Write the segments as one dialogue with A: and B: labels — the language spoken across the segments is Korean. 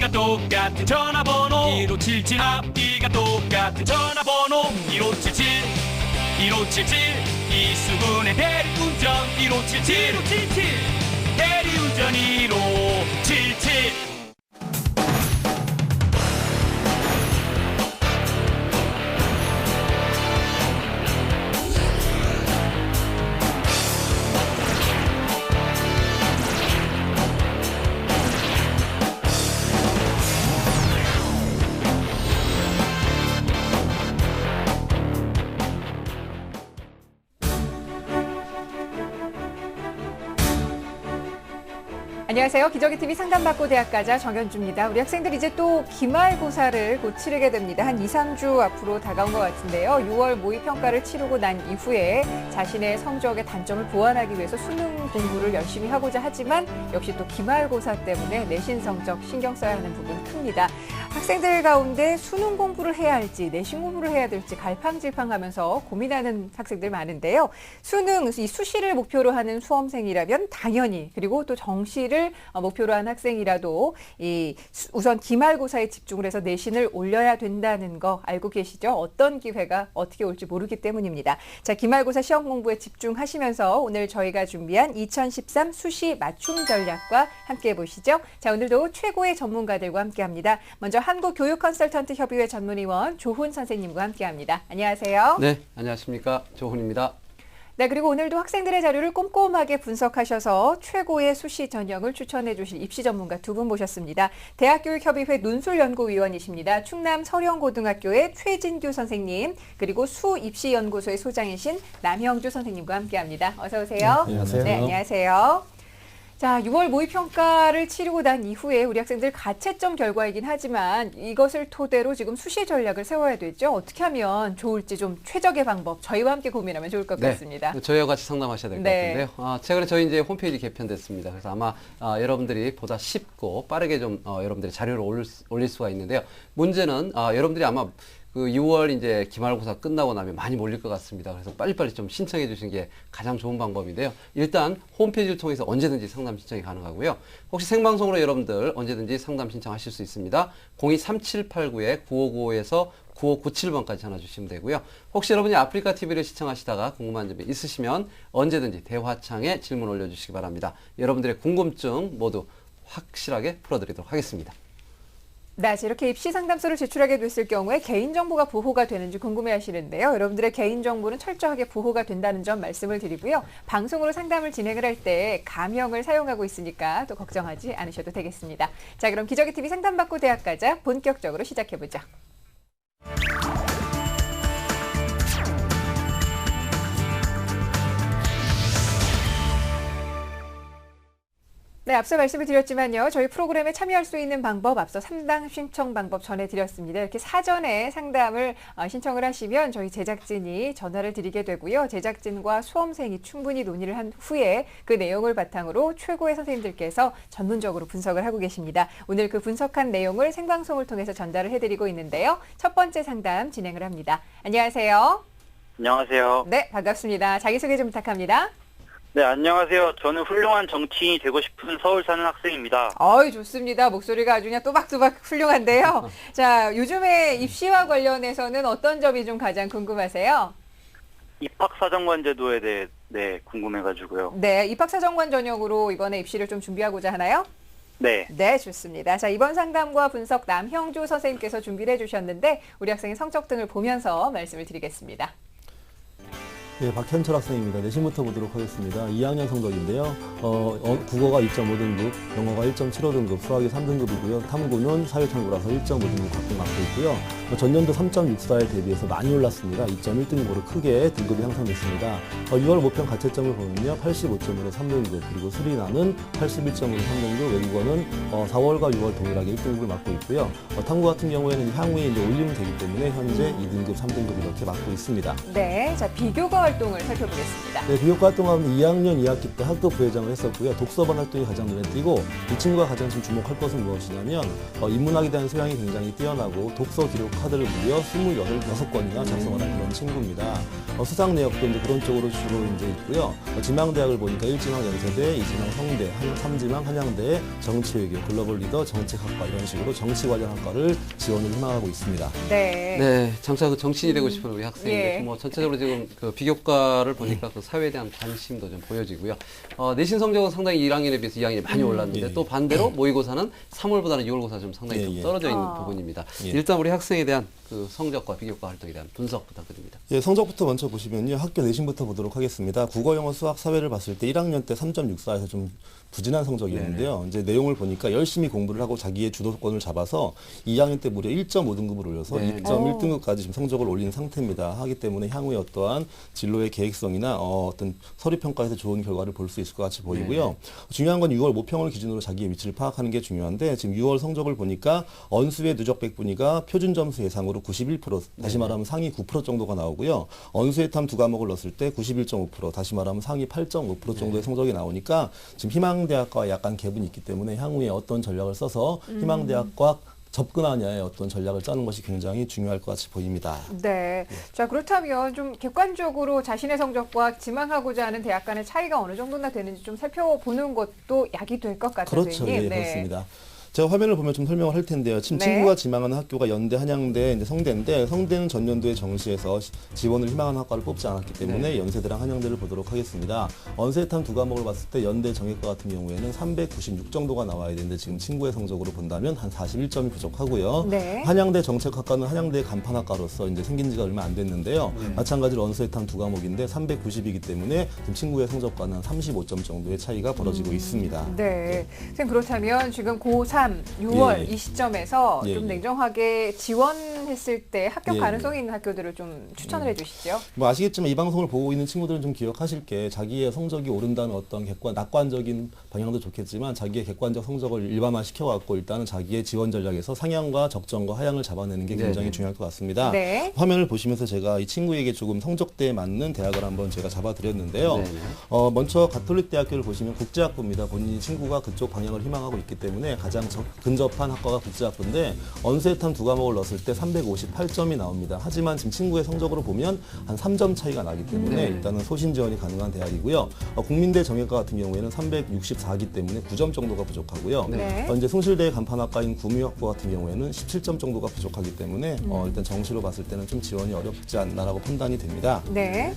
A: 앞뒤가 똑같은 전화번호 1577 앞뒤가 똑같은 전화번호 1577 1577 이수근의 대리운전 1577 대리운전 1577.
B: 안녕하세요. 기저귀TV 상담받고 대학 가자 정현주입니다. 우리 학생들 이제 또 기말고사를 곧 치르게 됩니다. 한 2, 3주 앞으로 다가온 것 같은데요. 6월 모의평가를 치르고 난 이후에 자신의 성적의 단점을 보완하기 위해서 수능 공부를 열심히 하고자 하지만 역시 또 기말고사 때문에 내신 성적 신경 써야 하는 부분 큽니다. 학생들 가운데 수능 공부를 해야 할지 내신 공부를 해야 될지 갈팡질팡하면서 고민하는 학생들 많은데요. 수능, 이 수시를 목표로 하는 수험생이라면 당연히 그리고 또 정시를 목표로 한 학생이라도 우선 기말고사에 집중을 해서 내신을 올려야 된다는 거 알고 계시죠? 어떤 기회가 어떻게 올지 모르기 때문입니다. 자, 기말고사 시험 공부에 집중하시면서 오늘 저희가 준비한 2013 수시 맞춤 전략과 함께 보시죠. 자, 오늘도 최고의 전문가들과 함께합니다. 먼저 한국교육컨설턴트협의회 전문위원 조훈 선생님과 함께합니다. 안녕하세요.
C: 네, 안녕하십니까. 조훈입니다.
B: 네, 그리고 오늘도 학생들의 자료를 꼼꼼하게 분석하셔서 최고의 수시 전형을 추천해 주실 입시 전문가 두 분 모셨습니다. 대학교육협의회 논술연구위원이십니다. 충남 서령고등학교의 최진규 선생님, 그리고 수입시연구소의 소장이신 남형주 선생님과 함께합니다. 어서 오세요.
D: 네, 안녕하세요.
B: 네, 안녕하세요. 자, 6월 모의평가를 치르고 난 이후에 우리 학생들 가채점 결과이긴 하지만 이것을 토대로 지금 수시 전략을 세워야 되죠. 어떻게 하면 좋을지 좀 최적의 방법 저희와 함께 고민하면 좋을 것 같습니다.
C: 저희와 같이 상담하셔야 될 것 같은데요. 최근에 저희 이제 홈페이지 개편됐습니다. 그래서 아마 여러분들이 보다 쉽고 빠르게 좀 여러분들이 자료를 올릴 수가 있는데요. 문제는 여러분들이 아마 그 6월 이제 기말고사 끝나고 나면 많이 몰릴 것 같습니다. 그래서 빨리빨리 좀 신청해 주시는 게 가장 좋은 방법인데요. 일단 홈페이지를 통해서 언제든지 상담 신청이 가능하고요. 혹시 생방송으로 여러분들 언제든지 상담 신청하실 수 있습니다. 02-3789-9595에서 9597번까지 전화 주시면 되고요. 혹시 여러분이 아프리카 TV를 시청하시다가 궁금한 점이 있으시면 언제든지 대화창에 질문 올려주시기 바랍니다. 여러분들의 궁금증 모두 확실하게 풀어드리도록 하겠습니다.
B: 네, 이렇게 입시 상담소를 제출하게 됐을 경우에 개인정보가 보호가 되는지 궁금해하시는데요. 여러분들의 개인정보는 철저하게 보호가 된다는 점 말씀을 드리고요. 방송으로 상담을 진행을 할 때 가명을 사용하고 있으니까 또 걱정하지 않으셔도 되겠습니다. 자, 그럼 기저귀TV 상담받고 대학 가자 본격적으로 시작해보죠. 네, 앞서 말씀을 드렸지만요. 저희 프로그램에 참여할 수 있는 방법, 앞서 상담 신청 방법 전해드렸습니다. 이렇게 사전에 상담을 신청을 하시면 저희 제작진이 전화를 드리게 되고요. 제작진과 수험생이 충분히 논의를 한 후에 그 내용을 바탕으로 최고의 선생님들께서 전문적으로 분석을 하고 계십니다. 오늘 그 분석한 내용을 생방송을 통해서 전달을 해드리고 있는데요. 첫 번째 상담 진행을 합니다. 안녕하세요.
E: 안녕하세요.
B: 네, 반갑습니다. 자기소개 좀 부탁합니다.
E: 네, 안녕하세요. 저는 훌륭한 정치인이 되고 싶은 서울 사는 학생입니다.
B: 어이, 좋습니다. 목소리가 아주 그냥 또박또박 훌륭한데요. 자, 요즘에 입시와 관련해서는 어떤 점이 좀 가장 궁금하세요?
E: 입학사정관 제도에 대해 궁금해가지고요.
B: 네, 입학사정관 전형으로 이번에 입시를 좀 준비하고자 하나요?
E: 네.
B: 네, 좋습니다. 자, 이번 상담과 분석 남형주 선생님께서 준비를 해주셨는데 우리 학생의 성적 등을 보면서 말씀을 드리겠습니다.
D: 네, 박현철 학생입니다. 내신부터 보도록 하겠습니다. 2학년 성적인데요. 국어가 2.5등급, 영어가 1.75등급, 수학이 3등급이고요. 탐구는 사회탐구라서 1.5등급 각각 맡고 있고요. 전년도 3.64에 대비해서 많이 올랐습니다. 2.1등급으로 크게 등급이 향상됐습니다. 6월 모평 가채점을 보면요. 85점으로 3등급, 그리고 수리나는 81점으로 3등급, 외국어는 4월과 6월 동일하게 1등급을 맡고 있고요. 탐구 같은 경우에는 향후에 이제 올리면 되기 때문에 현재 2등급, 3등급 이렇게 맡고 있습니다.
B: 네, 자, 비교가 활동을 살펴보겠습니다.
D: 네, 비교과 활동 가운데 2학년 2학기 때 학급 부회장을 했었고요. 독서반 활동이 가장 눈에 띄고 이 친구가 가장 지금 주목할 것은 무엇이냐면 인문학에 대한 소양이 굉장히 뛰어나고 독서 기록 카드를 무려 26권이나 작성을 한 그런 친구입니다. 수상 내역도 이제 그런 쪽으로 주로 이제 있고요. 지망대학을 보니까 1지망 연세대, 2지망 성대, 3지망 한양대, 정치외교, 글로벌 리더, 정책학과 이런 식으로 정치 관련 학과를 지원을 희망하고 있습니다.
B: 네.
C: 네, 장차 그 정치인이 되고 싶은 우리 학생인데,
B: 예.
C: 뭐 전체적으로 지금 그 비교과를 보니까 그 사회에 대한 관심도 좀 보여지고요. 내신 성적은 상당히 1학년에 비해서 2학년이 많이 올랐는데
D: 예.
C: 또 반대로 모의고사는 3월보다는 6월고사 좀 상당히 좀
D: 예.
C: 떨어져 있는
B: 아.
C: 부분입니다.
D: 예.
C: 일단 우리 학생에 대한 그 성적과 비교과 활동에 대한 분석 부탁드립니다.
D: 예, 성적부터 먼저 보시면요. 학교 내신부터 보도록 하겠습니다. 국어, 영어, 수학, 사회를 봤을 때 1학년 때 3.64에서 좀 부진한 성적이었는데요. 이제 내용을 보니까 열심히 공부를 하고 자기의 주도권을 잡아서 2학년 때 무려 1.5등급을 올려서
C: 네.
D: 1.1등급까지 지금 성적을 올린 상태입니다. 하기 때문에 향후에 어떠한 진로의 계획성이나 어떤 서류 평가에서 좋은 결과를 볼 수 있을 것 같이 보이고요. 중요한 건 6월 모평을 기준으로 자기의 위치를 파악하는 게 중요한데 지금 6월 성적을 보니까 언수의 누적 백분위가 표준 점수 예상으로 91%, 다시 말하면 상위 9% 정도가 나오고요. 언수의 탐 두 과목을 넣었을 때 91.5%, 다시 말하면 상위 8.5% 정도의 성적이 나오니까 지금 희망대학과 약간 갭은 있기 때문에 향후에 어떤 전략을 써서 희망대학과 접근하냐의 어떤 전략을 짜는 것이 굉장히 중요할 것 같이 보입니다.
B: 네. 자, 그렇다면 좀 객관적으로 자신의 성적과 지망하고자 하는 대학 간의 차이가 어느 정도나 되는지 좀 살펴보는 것도 약이 될 것 같아요.
D: 그렇죠.
B: 선생님.
D: 예,
B: 네.
D: 그렇습니다. 제가 화면을 보면 좀 설명을 할 텐데요. 지금
B: 네.
D: 친구가 지망하는 학교가 연대, 한양대, 이제 성대인데 성대는 전년도에 정시에서 지원을 희망하는 학과를 뽑지 않았기 때문에 연세대랑 한양대를 보도록 하겠습니다. 언세탄 두 과목을 봤을 때 연대 정예과 같은 경우에는 396 정도가 나와야 되는데 지금 친구의 성적으로 본다면 한 41점이 부족하고요.
B: 네.
D: 한양대 정책학과는 한양대 간판학과로서 이제 생긴 지가 얼마 안 됐는데요. 마찬가지로 언세탄 두 과목인데 390이기 때문에 지금 친구의 성적과는 한 35점 정도의 차이가 벌어지고 있습니다.
B: 네. 선생님, 그렇다면 지금 고3, 6월
D: 예, 예.
B: 이 시점에서
D: 예,
B: 좀
D: 예.
B: 냉정하게 지원했을 때 합격
D: 예, 예.
B: 가능성이 있는 학교들을 좀 추천을 해주시죠.
D: 뭐 아시겠지만 이 방송을 보고 있는 친구들은 좀 기억하실 게 자기의 성적이 오른다는 어떤 낙관적인 방향도 좋겠지만 자기의 객관적 성적을 일반화 시켜갖고 일단은 자기의 지원 전략에서 상향과 적정과 하향을 잡아내는 게 굉장히 중요할 것 같습니다.
B: 네.
D: 화면을 보시면서 제가 이 친구에게 조금 성적대에 맞는 대학을 한번 제가 잡아드렸는데요.
C: 네네.
D: 먼저 가톨릭 대학교를 보시면 국제학부입니다. 본인 친구가 그쪽 방향을 희망하고 있기 때문에 가장 근접한 학과가 국제학부인데 언세탄 두 과목을 넣었을 때 358점이 나옵니다. 하지만 지금 친구의 성적으로 보면 한 3점 차이가 나기 때문에 일단은 소신 지원이 가능한 대학이고요. 국민대 정예과 같은 경우에는 364기 때문에 9점 정도가 부족하고요.
B: 네.
D: 이제 숭실대의 간판학과인 구미학부 같은 경우에는 17점 정도가 부족하기 때문에 일단 정시로 봤을 때는 좀 지원이 어렵지 않나라고 판단이 됩니다.
B: 네.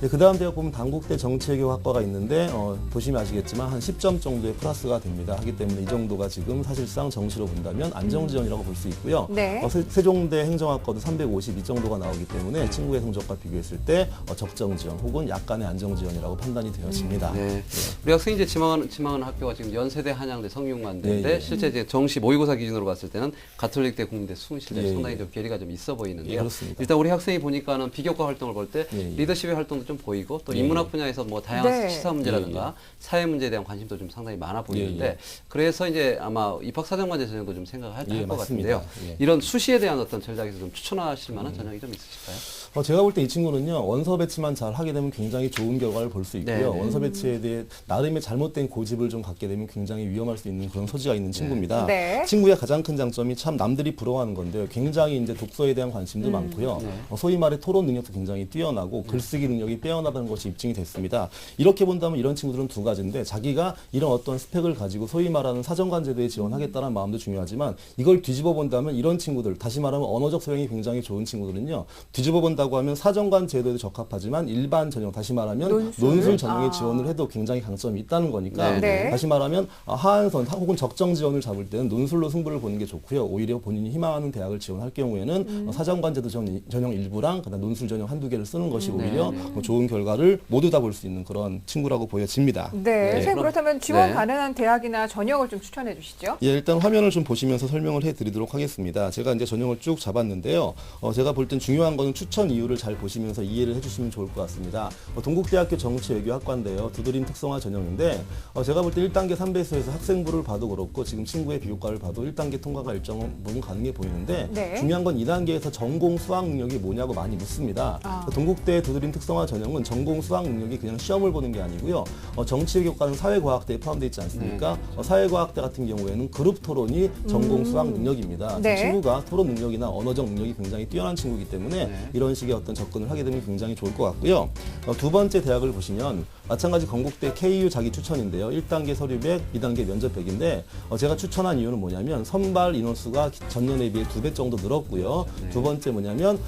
D: 그 다음 대학 보면 단국대 정치외교 학과가 있는데 보시면 아시겠지만 한 10점 정도의 플러스가 됩니다. 하기 때문에 이 정도가 지금 사실상 정시로 본다면 안정지원이라고 볼 수 있고요.
B: 네.
D: 세종대 행정학과도 352 정도가 나오기 때문에 친구의 성적과 비교했을 때 적정지원 혹은 약간의 안정지원이라고 판단이 되어집니다.
C: 네. 우리 학생이 이제 지망하는 학교가 지금 연세대, 한양대, 성균관대인데
D: 예, 예.
C: 실제 이제 정시 모의고사 기준으로 봤을 때는 가톨릭대, 국민대, 숭실대
D: 예,
C: 상당히
D: 예.
C: 좀 괴리가 좀 있어 보이는데요.
D: 예, 그렇습니다.
C: 일단 우리 학생이 보니까는 비교과 활동을 볼 때
D: 예, 예.
C: 리더십의 활동도 좀 보이고 또
D: 예,
C: 인문학 분야에서 뭐 다양한
B: 네.
C: 시사 문제라든가
D: 예, 예.
C: 사회 문제에 대한 관심도 좀 상당히 많아 보이는데
D: 예, 예.
C: 그래서 이제 아마 입학사정관제 전형도 좀 생각할
D: 예,
C: 것
D: 맞습니다.
C: 같은데요.
D: 예.
C: 이런 수시에 대한 어떤 전략에서 좀 추천하실 만한 전형이 좀 있으실까요?
D: 제가 볼 때 이 친구는요, 원서 배치만 잘 하게 되면 굉장히 좋은 결과를 볼 수 있고요.
C: 네.
D: 원서 배치에 대해 나름의 잘못된 고집을 좀 갖게 되면 굉장히 위험할 수 있는 그런 소지가 있는 친구입니다.
B: 네.
D: 친구의 가장 큰 장점이 참 남들이 부러워하는 건데요. 굉장히 이제 독서에 대한 관심도 많고요. 소위 말해 토론 능력도 굉장히 뛰어나고 글쓰기 능력이 빼어나다는 것이 입증이 됐습니다. 이렇게 본다면 이런 친구들은 두 가지인데 자기가 이런 어떤 스펙을 가지고 소위 말하는 사정관 제도에 지원하겠다는 마음도 중요하지만 이걸 뒤집어 본다면 이런 친구들, 다시 말하면 언어적 소양이 굉장히 좋은 친구들은요. 뒤집어 본다고 하면 사정관 제도에도 적합하지만 일반 전형, 다시 말하면 논술 전형에 지원을 해도 굉장히 강점이 있다는 거니까
B: 네.
D: 다시 말하면 하한선 혹은 적정 지원을 잡을 때는 논술로 승부를 보는 게 좋고요. 오히려 본인이 희망하는 대학을 지원할 경우에는 사정관 제도 전형 일부랑 그다음 논술 전형 한두 개를 쓰는 것이 오히려 뭐 좋은 결과를 모두 다 볼 수 있는 그런 친구라고 보여집니다.
B: 네. 선생님, 그렇다면 지원
C: 네.
B: 가능한 대학이나 전형을 좀 추천해 주시죠.
D: 예, 일단 화면을 좀 보시면서 설명을 해드리도록 하겠습니다. 제가 이제 전형을 쭉 잡았는데요. 제가 볼 땐 중요한 거는 추천 이유를 잘 보시면서 이해를 해주시면 좋을 것 같습니다. 동국대학교 정치외교학과인데요. 두드림 특성화 전형인데 제가 볼 때 1단계 3배수에서 학생부를 봐도 그렇고 지금 친구의 비교과를 봐도 1단계 통과가 일정 부분 가능해 보이는데
B: 네.
D: 중요한 건 2단계에서 전공 수학 능력이 뭐냐고 많이 묻습니다. 동국대 두드림 특성화 전형은 전공 수학 능력이 그냥 시험을 보는 게 아니고요. 정치 교과는 사회과학대에 포함되어 있지 않습니까? 사회과학대 같은 경우에는 그룹 토론이 전공 수학 능력입니다.
B: 네.
D: 친구가 토론 능력이나 언어적 능력이 굉장히 뛰어난 친구이기 때문에 이런 식의 어떤 접근을 하게 되면 굉장히 좋을 것 같고요. 두 번째 대학을 보시면 마찬가지 건국대 KU 자기 추천인데요. 1단계 서류 100, 2단계 면접 100인데 제가 추천한 이유는 뭐냐면 선발 인원수가 전년에 비해 2배 정도 늘었고요. 두 번째 뭐냐면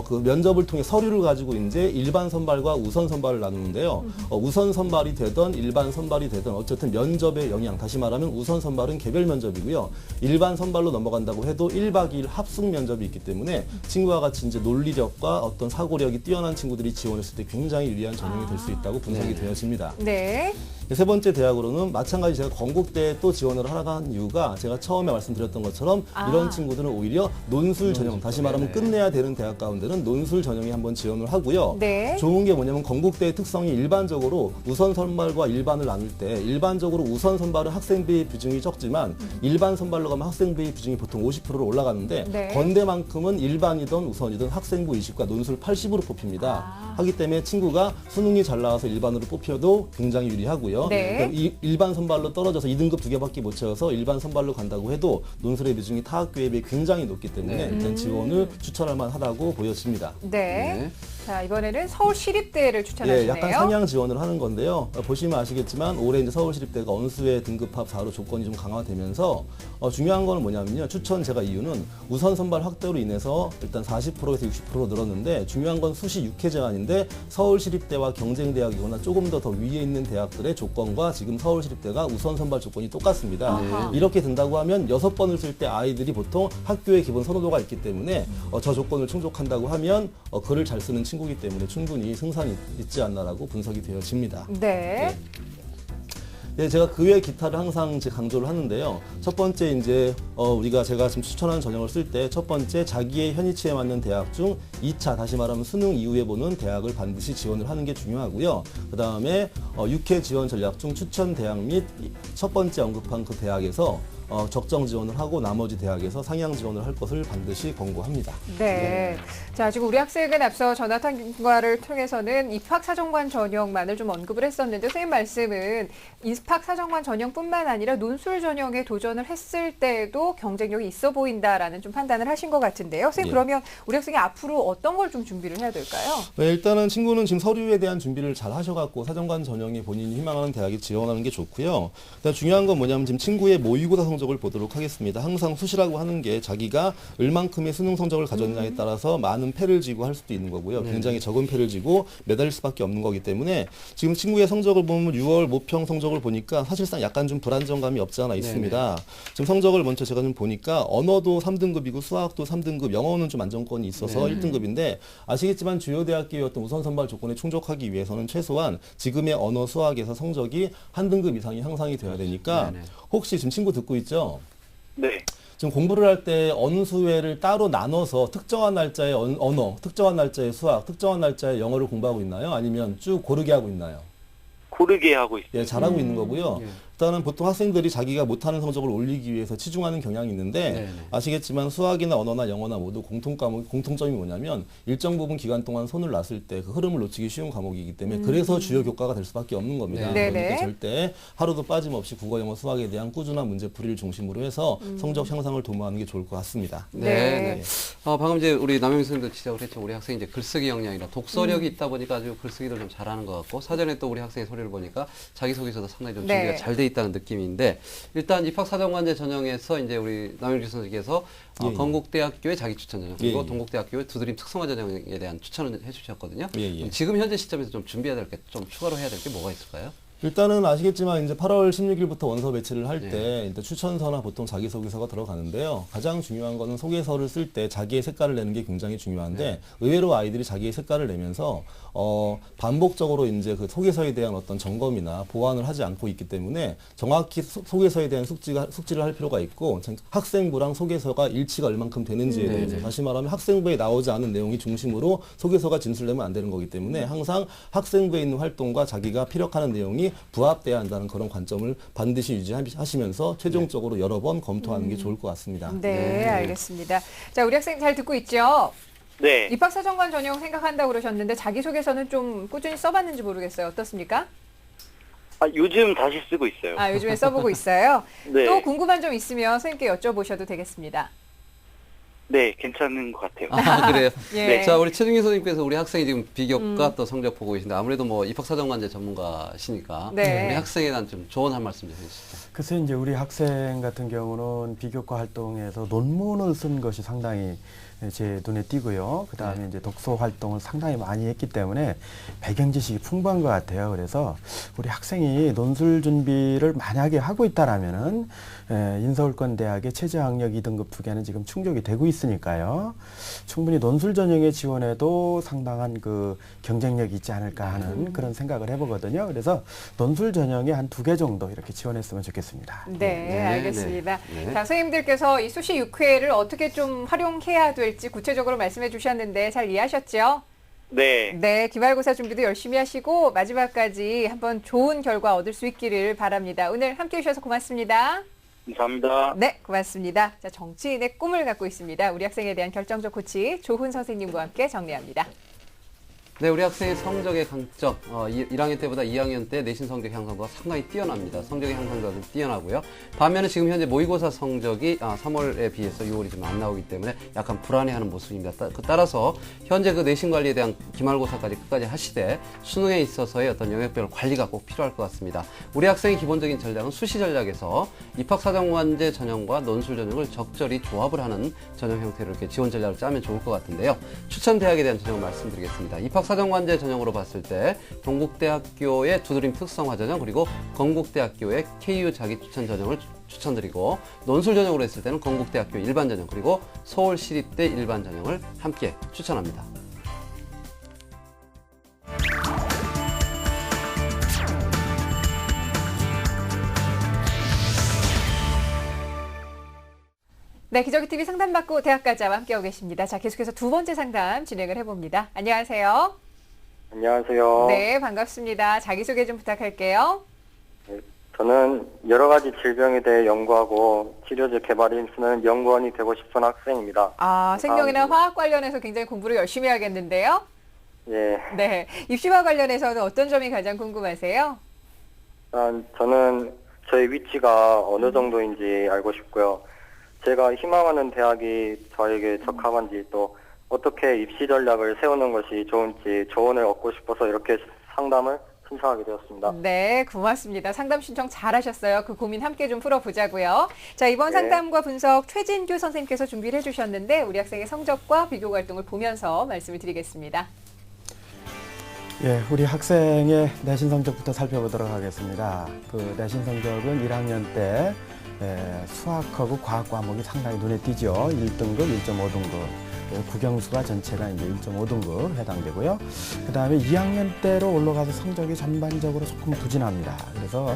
D: 그 면접을 통해 서류를 가지고 이제 일반 선발과 우선 선발을 나누는데요. 우선 선발이 되던 일반 선발이 되던 어쨌든 면접의 영향, 다시 말하면 우선 선발은 개별 면접이고요. 일반 선발로 넘어간다고 해도 1박 2일 합숙 면접이 있기 때문에 친구와 같이 이제 논리력과 어떤 사고력이 뛰어난 친구들이 지원했을 때 굉장히 유리한 전형이 될 수 있다고 분석이 되어집니다.
B: 네.
D: 세 번째 대학으로는 마찬가지 제가 건국대에 또 지원을 하라고 한 이유가 제가 처음에 말씀드렸던 것처럼 이런 친구들은 오히려 논술 전형, 다시 말하면 끝내야 되는 대학 가운데는 논술 전형에 한번 지원을 하고요.
B: 네.
D: 좋은 게 뭐냐면 건국대의 특성이 일반적으로 우선 선발과 일반을 나눌 때 일반적으로 우선 선발은 학생비 비중이 적지만 일반 선발로 가면 학생비 비중이 보통 50%로 올라가는데
B: 네.
D: 건대만큼은 일반이든 우선이든 학생부 20과 논술 80으로 뽑힙니다. 하기 때문에 친구가 수능이 잘 나와서 일반으로 뽑혀도 굉장히 유리하고요.
B: 네.
D: 그러니까 일반 선발로 떨어져서 2등급 2개밖에 못 채워서 일반 선발로 간다고 해도 논술의 비중이 타 학교에 비해 굉장히 높기 때문에 일단 지원을 추천할 만하다고 보여집니다.
B: 네. 자, 이번에는 서울시립대를 추천하시네요.
D: 예, 약간 상향 지원을 하는 건데요. 보시면 아시겠지만 올해 이제 서울시립대가 언수회 등급합 4로 조건이 좀 강화되면서 중요한 거는 뭐냐면요. 추천 제가 이유는 우선 선발 확대로 인해서 일단 40%에서 60% 늘었는데 중요한 건 수시 6회 제한인데 서울시립대와 경쟁대학이거나 조금 더 위에 있는 대학들의 조건과 지금 서울시립대가 우선 선발 조건이 똑같습니다. 이렇게 된다고 하면 6번을 쓸 때 아이들이 보통 학교의 기본 선호도가 있기 때문에 저 조건을 충족한다고 하면 글을 잘 쓰는 친구이기 때문에 충분히 승산이 있지 않나라고 분석이 되어집니다.
B: 네.
D: 네, 제가 그 외 기타를 항상 강조를 하는데요. 첫 번째 이제 제가 지금 추천하는 전형을 쓸 때 첫 번째 자기의 현위치에 맞는 대학 중 2차 다시 말하면 수능 이후에 보는 대학을 반드시 지원을 하는 게 중요하고요. 그 다음에 6회 지원 전략 중 추천 대학 및 첫 번째 언급한 그 대학에서 적정 지원을 하고 나머지 대학에서 상향 지원을 할 것을 반드시 권고합니다.
B: 네. 자, 지금 우리 학생은 앞서 전화통화를 통해서는 입학사정관 전형만을 좀 언급을 했었는데 선생님 말씀은 입학사정관 전형뿐만 아니라 논술 전형에 도전을 했을 때도 경쟁력이 있어 보인다라는 좀 판단을 하신 것 같은데요. 선생님 그러면 우리 학생이 앞으로 어떤 걸 좀 준비를 해야 될까요?
D: 네, 일단은 친구는 지금 서류에 대한 준비를 잘 하셔갖고 사정관 전형에 본인이 희망하는 대학에 지원하는 게 좋고요. 일단 중요한 건 뭐냐면 지금 친구의 모의고사 성적을 보도록 하겠습니다. 항상 수시라고 하는 게 자기가 얼만큼의 수능 성적을 가졌냐에 따라서 많은 패를 지고 할 수도 있는 거고요. 굉장히 적은 패를 지고 매달릴 수밖에 없는 거기 때문에 지금 친구의 성적을 보면 6월 모평 성적을 보니까 사실상 약간 좀 불안정감이 없지 않아 있습니다. 지금 성적을 먼저 제가 좀 보니까 언어도 3등급이고 수학도 3등급, 영어는 좀 안정권이 있어서 1등급인데 아시겠지만 주요 대학교의 어떤 우선 선발 조건에 충족하기 위해서는 최소한 지금의 언어 수학에서 성적이 한 등급 이상이 향상이 돼야 되니까 혹시 지금 친구 듣고 있죠?
E: 네.
D: 지금 공부를 할 때 언수회를 따로 나눠서 특정한 날짜에 언어, 특정한 날짜에 수학, 특정한 날짜에 영어를 공부하고 있나요? 아니면 쭉 고르게 하고 있나요?
E: 고르게 하고 있습니다.
D: 예, 잘하고 있는 거고요. 일단은 보통 학생들이 자기가 못하는 성적을 올리기 위해서 치중하는 경향이 있는데 아시겠지만 수학이나 언어나 영어나 모두 공통점이 뭐냐면 일정 부분 기간 동안 손을 놨을 때 그 흐름을 놓치기 쉬운 과목이기 때문에 그래서 주요 교과가 될 수밖에 없는 겁니다. 그러니까 절대 하루도 빠짐없이 국어, 영어, 수학에 대한 꾸준한 문제풀이를 중심으로 해서 성적 향상을 도모하는 게 좋을 것 같습니다.
C: 네. 방금 이제 우리 남영 선생님도 지적을 했죠. 우리 학생이 이제 글쓰기 역량이나 독서력이 있다 보니까 아주 글쓰기도 좀 잘하는 것 같고 사전에 또 우리 학생의 소리를 보니까 자기소개서도 상당히 좀 준비가 잘 돼 있다는 느낌인데 일단 입학사정관제 전형에서 이제 우리 남영주 선생님께서 건국대학교의 자기 추천 전형 그리고 동국대학교의 두드림 특성화 전형에 대한 추천을 해주셨거든요. 지금 현재 시점에서 좀 준비해야 될 게 좀 추가로 해야 될 게 뭐가 있을까요?
D: 일단은 아시겠지만 이제 8월 16일부터 원서 배치를 할 때 일단 추천서나 보통 자기소개서가 들어가는데요. 가장 중요한 거는 소개서를 쓸 때 자기의 색깔을 내는 게 굉장히 중요한데 의외로 아이들이 자기의 색깔을 내면서 반복적으로 이제 그 소개서에 대한 어떤 점검이나 보완을 하지 않고 있기 때문에 정확히 소개서에 대한 숙지를 할 필요가 있고 학생부랑 소개서가 일치가 얼만큼 되는지에 대해서 다시 말하면 학생부에 나오지 않은 내용이 중심으로 소개서가 진술되면 안 되는 거기 때문에 항상 학생부에 있는 활동과 자기가 피력하는 내용이 부합돼야 한다는 그런 관점을 반드시 유지하시면서 최종적으로 여러 번 검토하는 게 좋을 것 같습니다.
B: 네, 알겠습니다. 자, 우리 학생 잘 듣고 있죠?
E: 네.
B: 입학사정관 전형 생각한다고 그러셨는데 자기소개서는 좀 꾸준히 써봤는지 모르겠어요. 어떻습니까?
E: 요즘 다시 쓰고 있어요.
B: 요즘에 써보고 있어요.
E: 네.
B: 또 궁금한 점 있으면 선생님께 여쭤보셔도 되겠습니다.
E: 네, 괜찮은 것 같아요.
C: 그래요?
B: 예.
E: 네.
C: 자, 우리 최중희 선생님께서 우리 학생이 지금 비교과 또 성적 보고 계신데 아무래도 뭐 입학사정관제 전문가시니까
B: 네.
C: 우리 학생에 대한 좀 조언 한 말씀 좀 해주시죠.
F: 글쎄 이제 우리 학생 같은 경우는 비교과 활동에서 논문을 쓴 것이 상당히 제 눈에 띄고요. 그 다음에 이제 독서 활동을 상당히 많이 했기 때문에 배경 지식이 풍부한 것 같아요. 그래서 우리 학생이 논술 준비를 만약에 하고 있다라면은 인서울권 대학의 최저학력 2등급 2개는 지금 충족이 되고 있으니까요. 충분히 논술 전형에 지원해도 상당한 그 경쟁력이 있지 않을까 하는 그런 생각을 해보거든요. 그래서 논술 전형에 한 2개 정도 이렇게 지원했으면 좋겠습니다.
B: 네, 알겠습니다.
C: 네.
B: 자, 선생님들께서 이 수시 6회를 어떻게 좀 활용해야 될지 구체적으로 말씀해 주셨는데 잘 이해하셨죠?
E: 네.
B: 네, 기말고사 준비도 열심히 하시고 마지막까지 한번 좋은 결과 얻을 수 있기를 바랍니다. 오늘 함께 해주셔서 고맙습니다.
E: 감사합니다.
B: 네, 고맙습니다. 자, 정치인의 꿈을 갖고 있습니다. 우리 학생에 대한 결정적 코치 조훈 선생님과 함께 정리합니다.
C: 네, 우리 학생의 성적의 강점, 1학년 때보다 2학년 때 내신 성적 향상도가 상당히 뛰어납니다. 성적의 향상도가 좀 뛰어나고요. 반면에 지금 현재 모의고사 성적이 3월에 비해서 6월이 좀 안 나오기 때문에 약간 불안해하는 모습입니다. 따라서 현재 그 내신 관리에 대한 기말고사까지 끝까지 하시되 수능에 있어서의 어떤 영역별 관리가 꼭 필요할 것 같습니다. 우리 학생의 기본적인 전략은 수시 전략에서 입학사정관제 전형과 논술 전형을 적절히 조합을 하는 전형 형태로 이렇게 지원 전략을 짜면 좋을 것 같은데요. 추천 대학에 대한 전형을 말씀드리겠습니다. 입학사정관제 전형으로 봤을 때 동국대학교의 두드림 특성화 전형 그리고 건국대학교의 KU 자기추천 전형을 추천드리고 논술 전형으로 했을 때는 건국대학교 일반 전형 그리고 서울시립대 일반 전형을 함께 추천합니다.
B: 네, 기저귀TV 상담받고 대학 가자와 함께하고 계십니다. 자, 계속해서 두 번째 상담 진행을 해봅니다. 안녕하세요.
G: 안녕하세요.
B: 네, 반갑습니다. 자기소개 좀 부탁할게요.
G: 저는 여러 가지 질병에 대해 연구하고 치료제 개발에 힘쓰는 연구원이 되고 싶은 학생입니다.
B: 생명이나 화학 관련해서 굉장히 공부를 열심히 하겠는데요.
G: 예.
B: 네, 입시와 관련해서는 어떤 점이 가장 궁금하세요?
G: 저는 저의 위치가 어느 정도인지 알고 싶고요. 제가 희망하는 대학이 저에게 적합한지 또 어떻게 입시 전략을 세우는 것이 좋은지 조언을 얻고 싶어서 이렇게 상담을 신청하게 되었습니다.
B: 네, 고맙습니다. 상담 신청 잘하셨어요. 그 고민 함께 좀 풀어보자고요. 자, 이번 상담과 분석 최진규 선생님께서 준비를 해주셨는데 우리 학생의 성적과 비교 활동을 보면서 말씀을 드리겠습니다.
F: 예, 우리 학생의 내신 성적부터 살펴보도록 하겠습니다. 그 내신 성적은 1학년 때 수학하고 과학 과목이 상당히 눈에 띄죠. 1등급, 1.5등급. 국영수가 전체가 이제 1.5등급 해당되고요. 그 다음에 2학년 때로 올라가서 성적이 전반적으로 조금 부진합니다. 그래서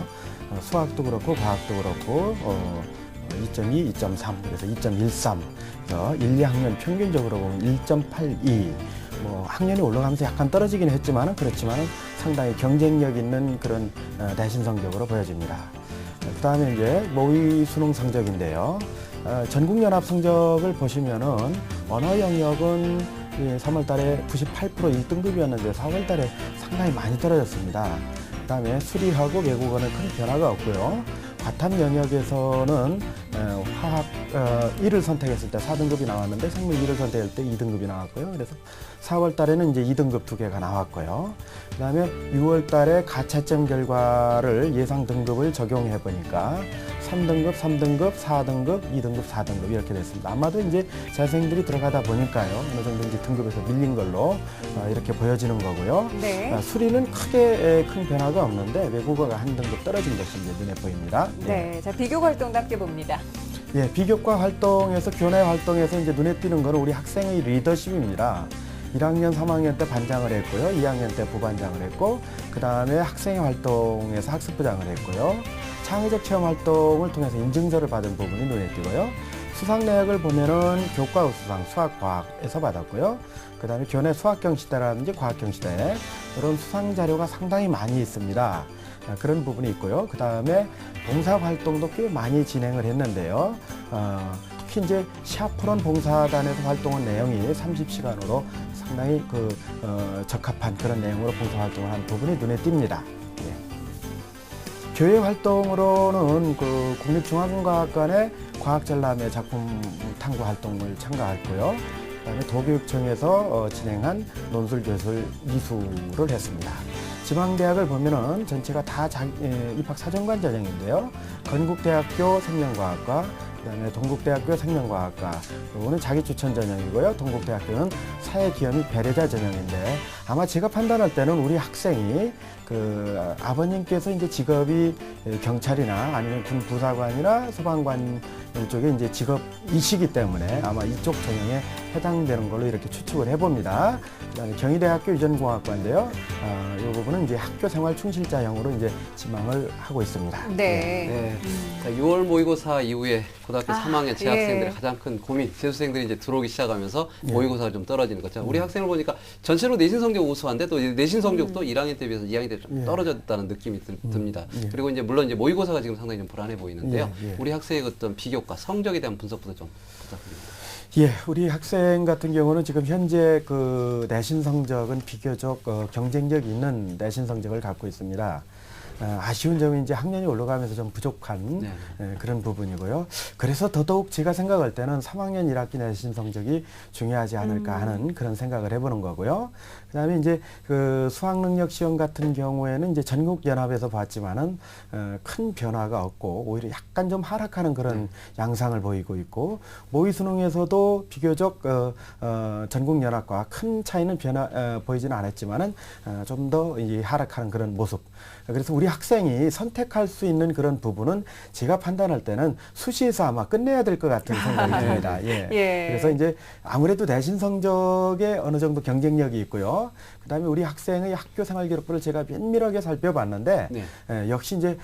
F: 수학도 그렇고 과학도 그렇고 2.2, 2.3, 그래서 2.13. 그래서 1, 2학년 평균적으로 보면 1.82. 학년이 올라가면서 약간 떨어지긴 했지만은 그렇지만은 상당히 경쟁력 있는 그런 내신 성적으로 보여집니다. 그 다음에 이제 모의 수능 성적인데요. 전국연합 성적을 보시면은 언어 영역은 3월 달에 98% 1등급이었는데 4월 달에 상당히 많이 떨어졌습니다. 그 다음에 수리하고 외국어는 큰 변화가 없고요. 과탐 영역에서는 화학 1을 선택했을 때 4등급이 나왔는데 생물 2를 선택할 때 2등급이 나왔고요. 그래서 4월 달에는 이제 2등급 2개가 나왔고요. 그 다음에 6월 달에 가채점 결과를 예상 등급을 적용해 보니까 3등급, 3등급, 4등급, 2등급, 4등급 이렇게 됐습니다. 아마도 이제 재생들이 들어가다 보니까요. 어느 정도 이제 등급에서 밀린 걸로 이렇게 보여지는 거고요.
B: 네.
F: 수리는 크게 큰 변화가 없는데 외국어가 한 등급 떨어진 것이 이제 눈에 보입니다.
B: 네, 자, 비교 활동도 함께 봅니다.
F: 예, 비교과 활동에서 교내 활동에서 이제 눈에 띄는 거는 우리 학생의 리더십입니다. 1학년, 3학년 때 반장을 했고요. 2학년 때 부반장을 했고, 그 다음에 학생회 활동에서 학습부장을 했고요. 창의적 체험 활동을 통해서 인증서를 받은 부분이 눈에 띄고요. 수상 내역을 보면은 교과 우수상 수학, 과학에서 받았고요. 그 다음에 교내 수학경시대라든지 과학경시대 이런 수상 자료가 상당히 많이 있습니다. 그런 부분이 있고요. 그 다음에 봉사활동도 꽤 많이 진행을 했는데요. 특히 이제 샤프론 봉사단에서 활동한 내용이 30시간으로 상당히 적합한 그런 내용으로 봉사활동을 한 부분이 눈에 띕니다. 예. 교회 활동으로는 그 국립중앙과학관의 과학전람회 작품 탐구 활동을 참가했고요. 그다음에 도교육청에서 진행한 논술교술 이수를 했습니다. 지방대학을 보면은 전체가 다 입학 사정관 전형인데요. 건국대학교 생명과학과, 그다음에 동국대학교 생명과학과, 요거는 자기 추천 전형이고요. 동국대학교는 사회기여 및 배려자 전형인데, 아마 제가 판단할 때는 우리 학생이 아버님께서 이제 직업이 경찰이나 아니면 군 부사관이나 소방관 쪽에 이제 직업이시기 때문에 아마 이쪽 전형에 해당되는 걸로 이렇게 추측을 해봅니다. 그다음에 경희대학교 유전공학과인데요. 이 부분은 이제 학교 생활 충실자형으로 이제 지망을 하고 있습니다.
B: 네.
C: 자, 6월 모의고사 이후에 고등학교 3학년 재학생들의
B: 예.
C: 가장 큰 고민, 재수생들이 이제 들어오기 시작하면서 모의고사가 좀 떨어지는 거죠. 우리 학생을 보니까 전체로 내신 성적 우수한데 또 내신 성적도 1학년 때 비해서 2학년 때 좀 떨어졌다는 느낌이 듭니다. 그리고 이제 물론 이제 모의고사가 지금 상당히 좀 불안해 보이는데요. 우리 학생의 어떤 비교과 성적에 대한 분석부터 좀 부탁드립니다.
F: 예, 우리 학생 같은 경우는 지금 현재 그 내신 성적은 비교적 경쟁력 있는 내신 성적을 갖고 있습니다. 아쉬운 점은 이제 학년이 올라가면서 좀 부족한 그런 부분이고요. 그래서 더더욱 제가 생각할 때는 3학년 1학기 내신 성적이 중요하지 않을까 하는 그런 생각을 해보는 거고요. 그다음에 이제 그 수학능력 시험 같은 경우에는 이제 전국연합에서 봤지만은 큰 변화가 없고 오히려 약간 좀 하락하는 그런 양상을 보이고 있고, 모의수능에서도 비교적 전국연합과 큰 차이는 보이지는 않았지만은 좀 더 하락하는 그런 모습. 그래서 우리 학생이 선택할 수 있는 그런 부분은 제가 판단할 때는 수시에서 아마 끝내야 될 것 같은 생각이 듭니다. 예. 그래서 이제 아무래도 내신 성적에 어느 정도 경쟁력이 있고요. 그다음에 우리 학생의 학교 생활 기록부를 제가 면밀하게 살펴봤는데 역시 이제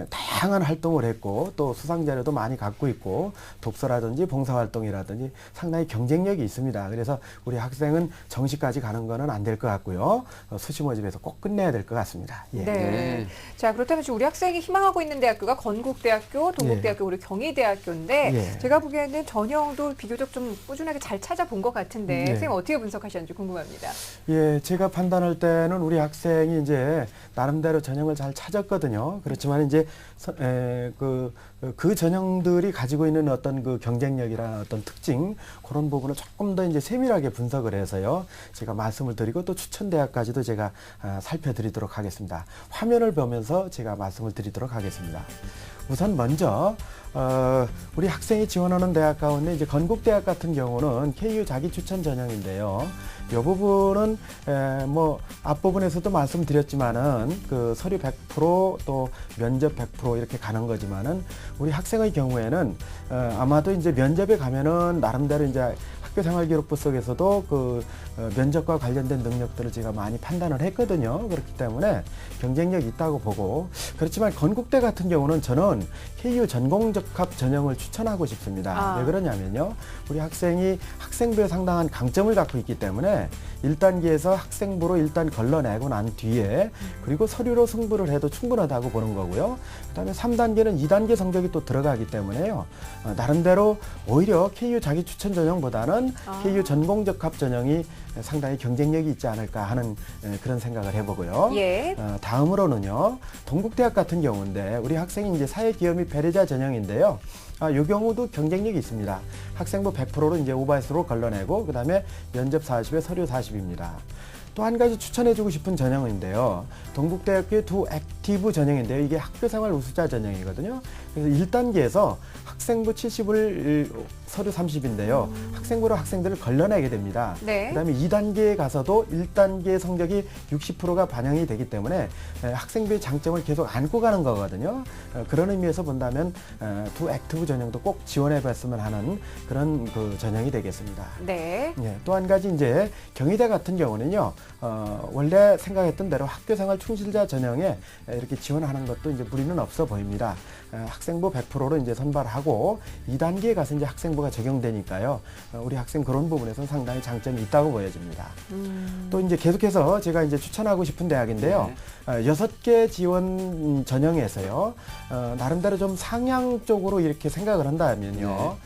F: 다양한 활동을 했고 또 수상 자료도 많이 갖고 있고 독서라든지 봉사활동이라든지 상당히 경쟁력이 있습니다. 그래서 우리 학생은 정시까지 가는 거는 안 될 것 같고요. 수시 모집에서 꼭 끝내야 될 것 같습니다. 예.
B: 네. 자, 그렇다면 지금 우리 학생이 희망하고 있는 대학교가 건국대학교, 동국대학교, 그리고 경희대학교인데 제가 보기에는 전형도 비교적 좀 꾸준하게 잘 찾아본 것 같은데 선생님 어떻게 분석하셨는지 궁금합니다.
F: 예, 제가 판단할 때는 우리 학생이 이제 나름대로 전형을 잘 찾았거든요. 그렇지만 이제 그 전형들이 가지고 있는 어떤 그 경쟁력이나 어떤 특징, 그런 부분을 조금 더 이제 세밀하게 분석을 해서요. 제가 말씀을 드리고 또 추천 대학까지도 제가 살펴드리도록 하겠습니다. 화면을 보면서 제가 말씀을 드리도록 하겠습니다. 우선 먼저 우리 학생이 지원하는 대학 가운데 이제 건국대학 같은 경우는 KU 자기 추천 전형인데요. 이 부분은 뭐 앞부분에서도 말씀드렸지만은 그 서류 100% 또 면접 100% 이렇게 가는 거지만은 우리 학생의 경우에는 아마도 이제 면접에 가면은 나름대로 이제 학교생활기록부 속에서도 그 면접과 관련된 능력들을 제가 많이 판단을 했거든요. 그렇기 때문에 경쟁력이 있다고 보고, 그렇지만 건국대 같은 경우는 저는 KU 전공적합 전형을 추천하고 싶습니다. 왜 그러냐면요, 우리 학생이 학생부에 상당한 강점을 갖고 있기 때문에 1단계에서 학생부로 일단 걸러내고 난 뒤에 그리고 서류로 승부를 해도 충분하다고 보는 거고요. 그다음에 3단계는 2단계 성적이 또 들어가기 때문에요. 나름대로 오히려 KU 자기 추천 전형보다는 KU 전공적합 전형이 상당히 경쟁력이 있지 않을까 하는 그런 생각을 해보고요. 다음으로는요, 동국대학 같은 경우인데 우리 학생이 이제 사회기여 및 배려자 전형인데요. 이 경우도 경쟁력이 있습니다. 학생부 100%로 이제 오바이스로 걸러내고 그다음에 면접 40에 서류 40입니다. 또 한 가지 추천해주고 싶은 전형인데요. 동국대학교의 두 액티브 전형인데요. 이게 학교생활 우수자 전형이거든요. 그래서 1단계에서 학생부 70을 서류 30인데요. 학생부로 학생들을 걸러내게 됩니다. 그다음에 2단계에 가서도 1단계 성적이 60%가 반영이 되기 때문에 학생부의 장점을 계속 안고 가는 거거든요. 그런 의미에서 본다면 두 액티브 전형도 꼭 지원해봤으면 하는 그런 그 전형이 되겠습니다. 또 한 가지 이제 경희대 같은 경우는요. 원래 생각했던 대로 학교생활 충실자 전형에 이렇게 지원하는 것도 이제 무리는 없어 보입니다. 학생부 100%로 이제 선발하고 2단계에 가서 이제 학생부가 적용되니까요. 우리 학생 그런 부분에서는 상당히 장점이 있다고 보여집니다. 또 이제 계속해서 제가 이제 추천하고 싶은 대학인데요. 6개 지원 전형에서요. 나름대로 좀 상향 쪽으로 이렇게 생각을 한다면요.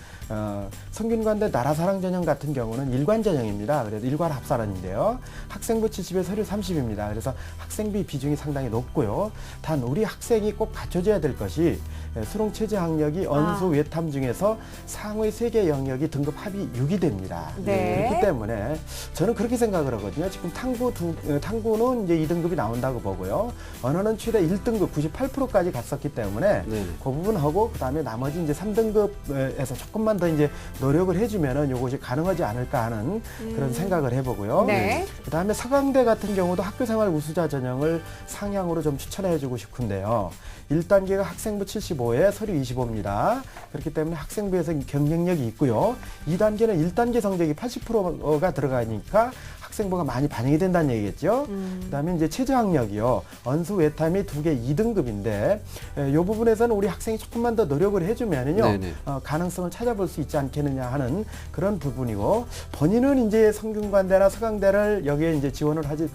F: 성균관대 나라사랑 전형 같은 경우는 일관 전형입니다. 그래서 일괄 합산인데요. 학생부 70에 서류 30입니다. 그래서 학생비 비중이 상당히 높고요. 단 우리 학생이 꼭 갖춰줘야 될 것이 수능 최저 학력이 언수 외탐 중에서 상위 3개 영역이 등급 합이 6이 됩니다.
B: 네.
F: 그렇기 때문에 저는 그렇게 생각을 하거든요. 지금 탕구는 이제 2등급이 나온다고 보고요. 언어는 최대 1등급 98%까지 갔었기 때문에
C: 네.
F: 그 부분하고 그다음에 나머지 이제 3등급에서 조금만 더 이제 노력을 해주면은 요것이 가능하지 않을까 하는 그런 생각을 해보고요.
B: 네.
F: 그다음에 서강대 같은 경우도 학교생활 우수자 전형을 상향으로 좀 추천해주고 싶은데요. 1단계가 학생부 75에 서류 25입니다. 그렇기 때문에 학생부에서 경쟁력이 있고요. 2단계는 1단계 성적이 80%가 들어가니까 학생부가 많이 반영이 된다는 얘기겠죠. 그다음에 이제 최저 학력이요. 언수 외탐이 2개 2등급인데 이 부분에서는 우리 학생이 조금만 더 노력을 해주면은요.
C: 네네.
F: 가능성을 찾아볼 수 있지 않겠느냐 하는 그런 부분이고 본인은 이제 성균관대나 서강대를 여기에 이제 지원을 하지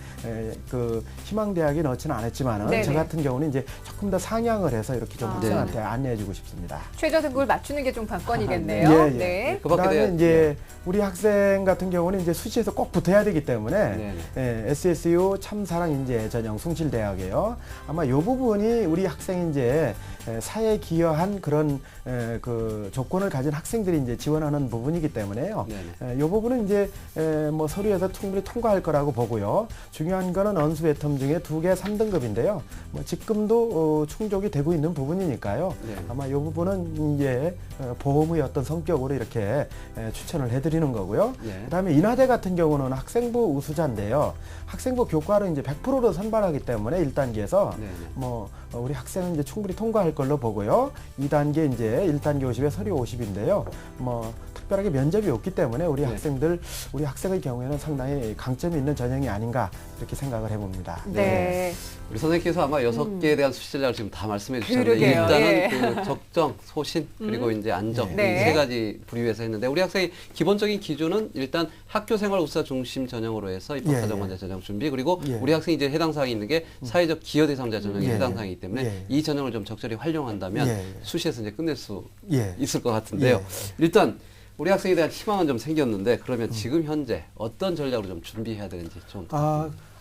F: 그 희망대학에 넣지는 않았지만은
B: 네네.
F: 저 같은 경우는 이제 조금 더 상향을 해서 이렇게 좀
B: 아.
F: 학생한테 안내해주고 싶습니다.
B: 최저 등급을 맞추는 게 좀 관건이겠네요.
F: 예, 예.
B: 네.
C: 그밖에
F: 그다음에
C: 돼야-
F: 이제 우리 학생 같은 경우는 이제 수시에서 꼭 붙어야 되기 때문에
C: 네네.
F: SSU 참사랑 인재 전형 숭실대학이에요. 아마 이 부분이 우리 학생이 이제 사회에 기여한 그런 그 조건을 가진 학생들이 이제 지원하는 부분이기 때문에요.
C: 네네.
F: 이 부분은 이제 뭐 서류에서 충분히 통과할 거라고 보고요. 중요한 거는 언수 외탐 중에 2개 3등급인데요. 뭐 지금도 충족이 되고 있는 부분이니까요.
C: 네.
F: 아마 이 부분은 이제 보험의 어떤 성격으로 이렇게 추천을 해드리는 거고요.
C: 네.
F: 그다음에 인하대 같은 경우는 학생부 우수자인데요. 학생부 교과를 이제 100%로 선발하기 때문에 1단계에서
C: 네네.
F: 뭐 우리 학생은 이제 충분히 통과할 걸로 보고요. 2단계 이제 1단계 50에 서류 50인데요. 뭐 특별하게 면접이 없기 때문에 우리
C: 네.
F: 우리 학생의 경우에는 상당히 강점이 있는 전형이 아닌가 이렇게 생각을 해봅니다.
B: 네.
C: 우리 선생님께서 아마 6개에 대한 수시 전략을 지금 다 말씀해 주셨는데
B: 그러게요.
C: 일단은
B: 예.
C: 그 적정, 소신 그리고 이제 안정
B: 네.
C: 이 3가지 부류에서 했는데 우리 학생의 기본적인 기준은 일단 학교생활 우수자 중심 전형으로 해서 입학사정관자 전형 준비 그리고
F: 예.
C: 우리 학생이 이제 해당 사항이 있는 게 사회적 기여 대상자 전형이
F: 예.
C: 해당 사항이기 때문에
F: 예.
C: 이 전형을 좀 적절히 활용한다면
F: 예.
C: 수시에서 이제 끝낼 수
F: 예.
C: 있을 것 같은데요.
F: 예.
C: 일단 우리 학생에 대한 희망은 좀 생겼는데 그러면 지금 현재 어떤 전략으로 좀 준비해야 되는지 좀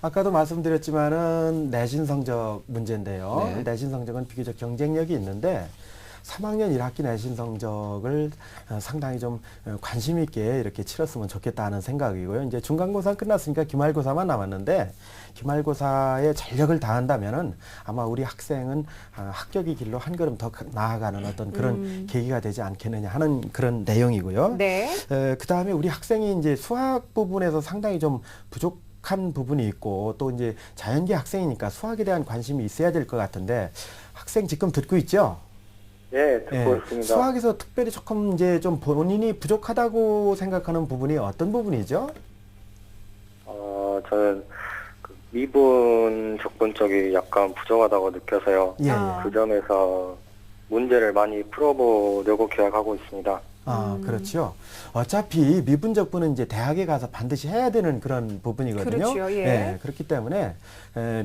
F: 아까도 말씀드렸지만은 내신 성적 문제인데요.
C: 네.
F: 내신 성적은 비교적 경쟁력이 있는데 3학년 1학기 내신 성적을 상당히 좀 관심 있게 이렇게 치렀으면 좋겠다 하는 생각이고요. 이제 중간고사 끝났으니까 기말고사만 남았는데 기말고사에 전력을 다한다면은 아마 우리 학생은 합격의 길로 한 걸음 더 나아가는 어떤 그런 계기가 되지 않겠느냐 하는 그런 내용이고요.
B: 네.
F: 그 다음에 우리 학생이 이제 수학 부분에서 상당히 좀 부족한 부분이 있고 또 이제 자연계 학생이니까 수학에 대한 관심이 있어야 될 것 같은데 학생 지금 듣고 있죠?
G: 예, 듣고 있습니다.
F: 수학에서 특별히 조금 이제 좀 본인이 부족하다고 생각하는 부분이 어떤 부분이죠?
G: 저는 그 미분 적분 쪽이 약간 부족하다고 느껴서요.
F: 예,
B: 아.
G: 그 점에서 문제를 많이 풀어보려고 계획하고 있습니다.
F: 그렇죠. 어차피 미분적분은 이제 대학에 가서 반드시 해야 되는 그런 부분이거든요.
B: 그렇죠, 예.
F: 그렇기 때문에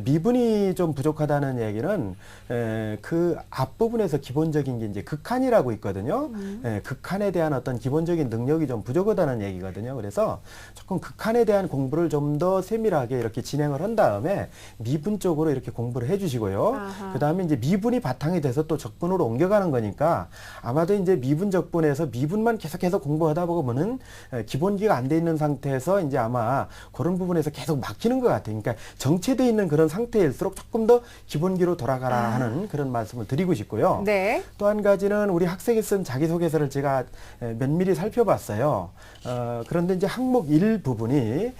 F: 미분이 좀 부족하다는 얘기는 그 앞부분에서 기본적인 게 이제 극한이라고 있거든요. 극한에 대한 어떤 기본적인 능력이 좀 부족하다는 얘기거든요. 그래서 조금 극한에 대한 공부를 좀 더 세밀하게 이렇게 진행을 한 다음에 미분 쪽으로 이렇게 공부를 해주시고요.
B: 아하.
F: 그 다음에 이제 미분이 바탕이 돼서 또 적분으로 옮겨가는 거니까 아마도 이제 미분 적분에서 미분만 계속해서 공부하다 보면은 기본기가 안 돼 있는 상태에서 이제 아마 그런 부분에서 계속 막히는 것 같아요. 그러니까 정체돼 있는 그런 상태일수록 조금 더 기본기로 돌아가라 하는 그런 말씀을 드리고 싶고요.
B: 네.
F: 또 한 가지는 우리 학생이 쓴 자기소개서를 제가 면밀히 살펴봤어요. 그런데 이제 항목 1 부분이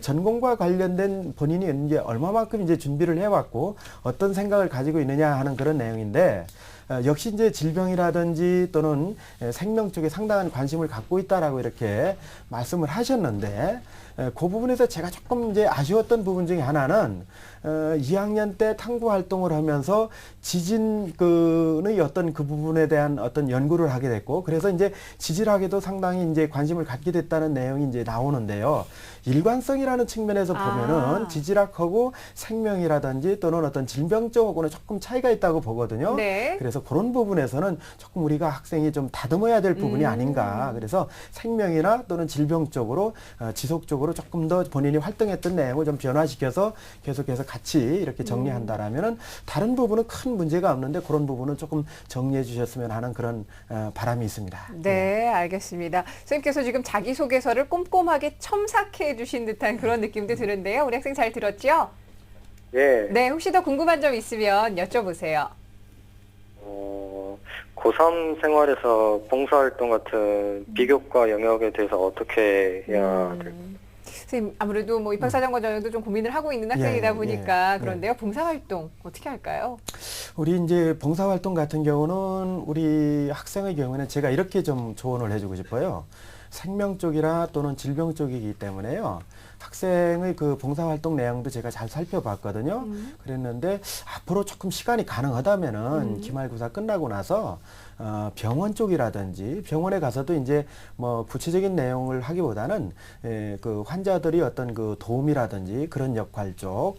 F: 전공과 관련된 본인이 이제 얼마만큼 이제 준비를 해왔고 어떤 생각을 가지고 있느냐 하는 그런 내용인데 역시 이제 질병이라든지 또는 생명 쪽에 상당한 관심을 갖고 있다라고 이렇게 말씀을 하셨는데 그 부분에서 제가 조금 이제 아쉬웠던 부분 중에 하나는 2학년 때 탐구 활동을 하면서 지진의 어떤 그 부분에 대한 어떤 연구를 하게 됐고, 그래서 이제 지질학에도 상당히 이제 관심을 갖게 됐다는 내용이 이제 나오는데요. 일관성이라는 측면에서 보면은 지질학하고 생명이라든지 또는 어떤 질병 쪽하고는 조금 차이가 있다고 보거든요.
B: 네.
F: 그래서 그런 부분에서는 조금 우리가 학생이 좀 다듬어야 될 부분이 아닌가. 그래서 생명이나 또는 질병 쪽으로 지속적으로 조금 더 본인이 활동했던 내용을 좀 변화시켜서 계속해서 같이 이렇게 정리한다라면은 다른 부분은 큰 문제가 없는데 그런 부분은 조금 정리해 주셨으면 하는 그런 바람이 있습니다.
B: 네, 알겠습니다. 선생님께서 지금 자기소개서를 꼼꼼하게 첨삭해 주신 듯한 그런 느낌도 드는데요. 우리 학생 잘 들었죠?
G: 예.
B: 네, 혹시 더 궁금한 점 있으면 여쭤보세요.
G: 고3 생활에서 봉사활동 같은 비교과 영역에 대해서 어떻게 해야 될까요?
B: 선생님, 아무래도 뭐 입학사정과 전형도 좀 고민을 하고 있는 학생이다 보니까 그런데요. 봉사활동 어떻게 할까요?
F: 우리 이제 봉사활동 같은 경우는 우리 학생의 경우에는 제가 이렇게 좀 조언을 해주고 싶어요. 생명 쪽이라 또는 질병 쪽이기 때문에요. 학생의 그 봉사활동 내용도 제가 잘 살펴봤거든요. 그랬는데 앞으로 조금 시간이 가능하다면은 기말고사 끝나고 나서 병원 쪽이라든지 병원에 가서도 이제 뭐 구체적인 내용을 하기보다는 그 환자들이 어떤 그 도움이라든지 그런 역할 쪽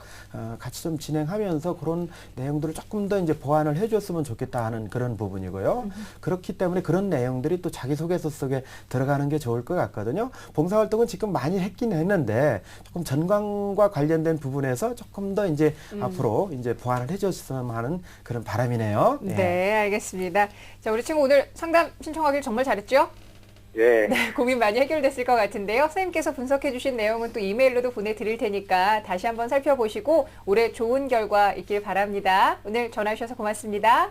F: 같이 좀 진행하면서 그런 내용들을 조금 더 이제 보완을 해줬으면 좋겠다 하는 그런 부분이고요. 그렇기 때문에 그런 내용들이 또 자기소개서 속에 들어가는 게 좋을 것 같거든요. 봉사활동은 지금 많이 했긴 했는데 조금 전광과 관련된 부분에서 조금 더 이제 앞으로 이제 보완을 해줬으면 하는 그런 바람이네요.
B: 네, 알겠습니다. 자, 우리 친구 오늘 상담 신청하길 정말 잘했죠?
G: 예.
B: 네, 고민 많이 해결됐을 것 같은데요. 선생님께서 분석해 주신 내용은 또 이메일로도 보내드릴 테니까 다시 한번 살펴보시고 올해 좋은 결과 있길 바랍니다. 오늘 전화 주셔서 고맙습니다.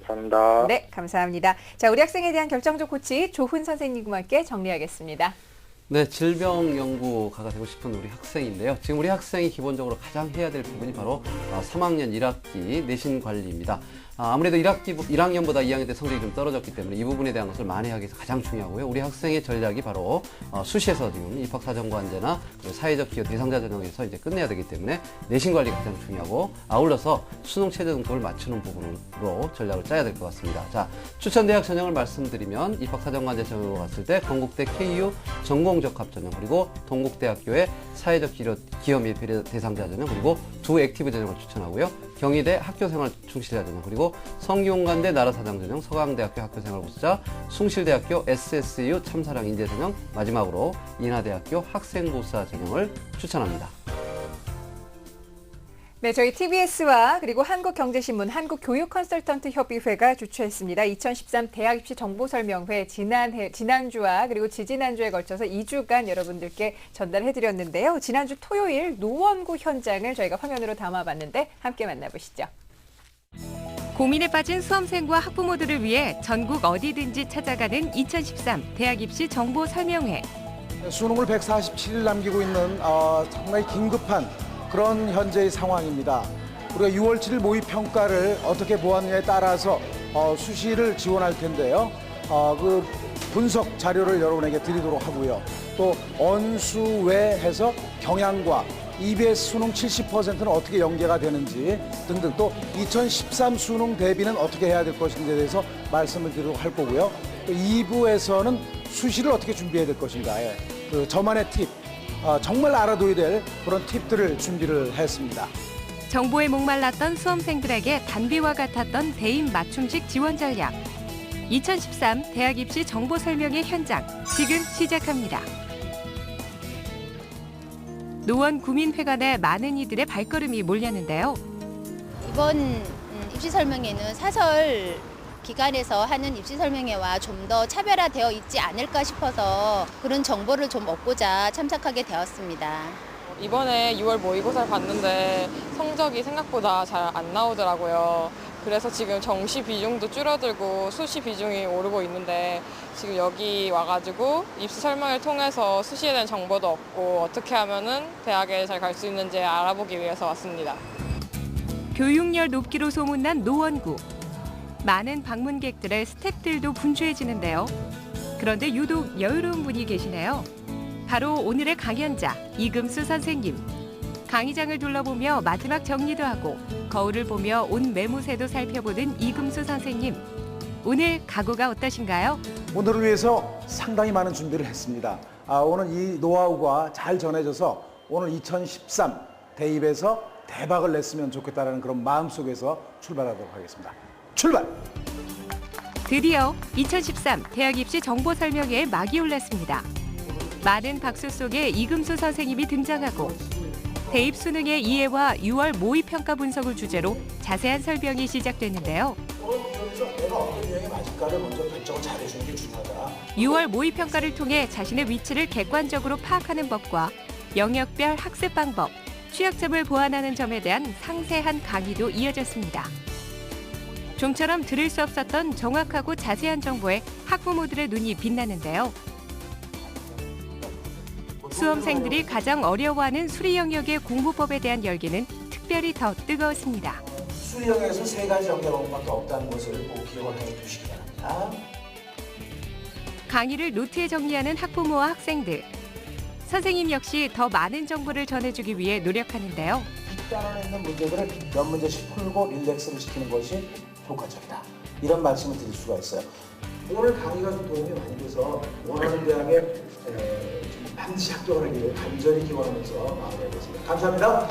G: 감사합니다.
B: 네, 감사합니다. 자, 우리 학생에 대한 결정적 코치 조훈 선생님과 함께 정리하겠습니다.
C: 네, 질병 연구가가 되고 싶은 우리 학생인데요. 지금 우리 학생이 기본적으로 가장 해야 될 부분이 바로 3학년 1학기 내신 관리입니다. 아무래도 1학년보다 2학년 때 성적이 좀 떨어졌기 때문에 이 부분에 대한 것을 만회하기 위해서 가장 중요하고요. 우리 학생의 전략이 바로 수시에서 지금 입학사정관제나 사회적 기여 대상자 전형에서 이제 끝내야 되기 때문에 내신 관리가 가장 중요하고 아울러서 수능 최저 등급을 맞추는 부분으로 전략을 짜야 될 것 같습니다. 자, 추천 대학 전형을 말씀드리면 입학사정관제 전형으로 갔을 때 건국대 KU 전공적합 전형 그리고 동국대학교의 사회적 기여 및 배려 대상자 전형 그리고 두 액티브 전형을 추천하고요. 경희대 학교생활 충실자 전형 그리고 성균관대 나라사장 전형, 서강대학교 학교생활 보수자, 숭실대학교 SSU 참사랑 인재 전형, 마지막으로 인하대학교 학생보수자 전형을 추천합니다.
B: 네, 저희 TBS와 그리고 한국경제신문, 한국교육컨설턴트협의회가 주최했습니다. 2013 대학입시 정보설명회 지난주와 그리고 지지난주에 걸쳐서 2주간 여러분들께 전달해드렸는데요. 지난주 토요일 노원구 현장을 저희가 화면으로 담아봤는데 함께 만나보시죠.
H: 고민에 빠진 수험생과 학부모들을 위해 전국 어디든지 찾아가는 2013 대학입시 정보설명회.
I: 수능을 147일 남기고 있는 상당히 긴급한 그런 현재의 상황입니다. 우리가 6월 7일 모의평가를 어떻게 보았느냐에 따라서 수시를 지원할 텐데요. 그 분석 자료를 여러분에게 드리도록 하고요. 또 언수외해서 경향과 EBS 수능 70%는 어떻게 연계가 되는지 등등 또 2013 수능 대비는 어떻게 해야 될 것인지에 대해서 말씀을 드리도록 할 거고요. 또 2부에서는 수시를 어떻게 준비해야 될 것인가에 그 저만의 팁, 정말 알아둬야 될 그런 팁들을 준비를 했습니다.
H: 정보에 목말랐던 수험생들에게 단비와 같았던 대입 맞춤식 지원 전략. 2013 대학입시 정보설명회 현장 지금 시작합니다. 노원 구민회관에 많은 이들의 발걸음이 몰렸는데요.
J: 이번 입시 설명회는 사설 기관에서 하는 입시 설명회와 좀 더 차별화되어 있지 않을까 싶어서 그런 정보를 좀 얻고자 참석하게 되었습니다.
K: 이번에 6월 모의고사를 봤는데 성적이 생각보다 잘 안 나오더라고요. 그래서 지금 정시 비중도 줄어들고 수시 비중이 오르고 있는데 지금 여기 와가지고 입시 설명을 통해서 수시에 대한 정보도 얻고 어떻게 하면은 대학에 잘 갈 수 있는지 알아보기 위해서 왔습니다.
H: 교육열 높기로 소문난 노원구. 많은 방문객들의 스태프들도 분주해지는데요. 그런데 유독 여유로운 분이 계시네요. 바로 오늘의 강연자 이금수 선생님. 강의장을 둘러보며 마지막 정리도 하고 거울을 보며 옷 매무새도 살펴보는 이금수 선생님. 오늘 각오가 어떠신가요?
I: 오늘을 위해서 상당히 많은 준비를 했습니다. 오늘 이 노하우가 잘 전해져서 오늘 2013 대입에서 대박을 냈으면 좋겠다는 그런 마음속에서 출발하도록 하겠습니다. 출발!
H: 드디어 2013 대학 입시 정보 설명회에 막이 올랐습니다. 많은 박수 속에 이금수 선생님이 등장하고 대입 수능의 이해와 6월 모의평가 분석을 주제로 자세한 설명이 시작됐는데요. 6월 모의평가를 통해 자신의 위치를 객관적으로 파악하는 법과 영역별 학습 방법, 취약점을 보완하는 점에 대한 상세한 강의도 이어졌습니다. 좀처럼 들을 수 없었던 정확하고 자세한 정보에 학부모들의 눈이 빛나는데요. 수험생들이 가장 어려워하는 수리 영역의 공부법에 대한 열기는 특별히 더 뜨거웠습니다.
L: 수리 영역에서 3가지 영역밖에 없다는 것을 꼭 기억을 해두시기 바랍니다.
H: 강의를 노트에 정리하는 학부모와 학생들. 선생님 역시 더 많은 정보를 전해주기 위해 노력하는데요.
L: 뒷단원에 있는 문제들을 몇 문제씩 풀고 릴렉스를 시키는 것이 효과적이다. 이런 말씀을 드릴 수가 있어요. 오늘 강의가 좀 도움이 많이 돼서 원하는 대학에 반드시 합격을 하기를 간절히 기원하면서 마무리하겠습니다. 감사합니다.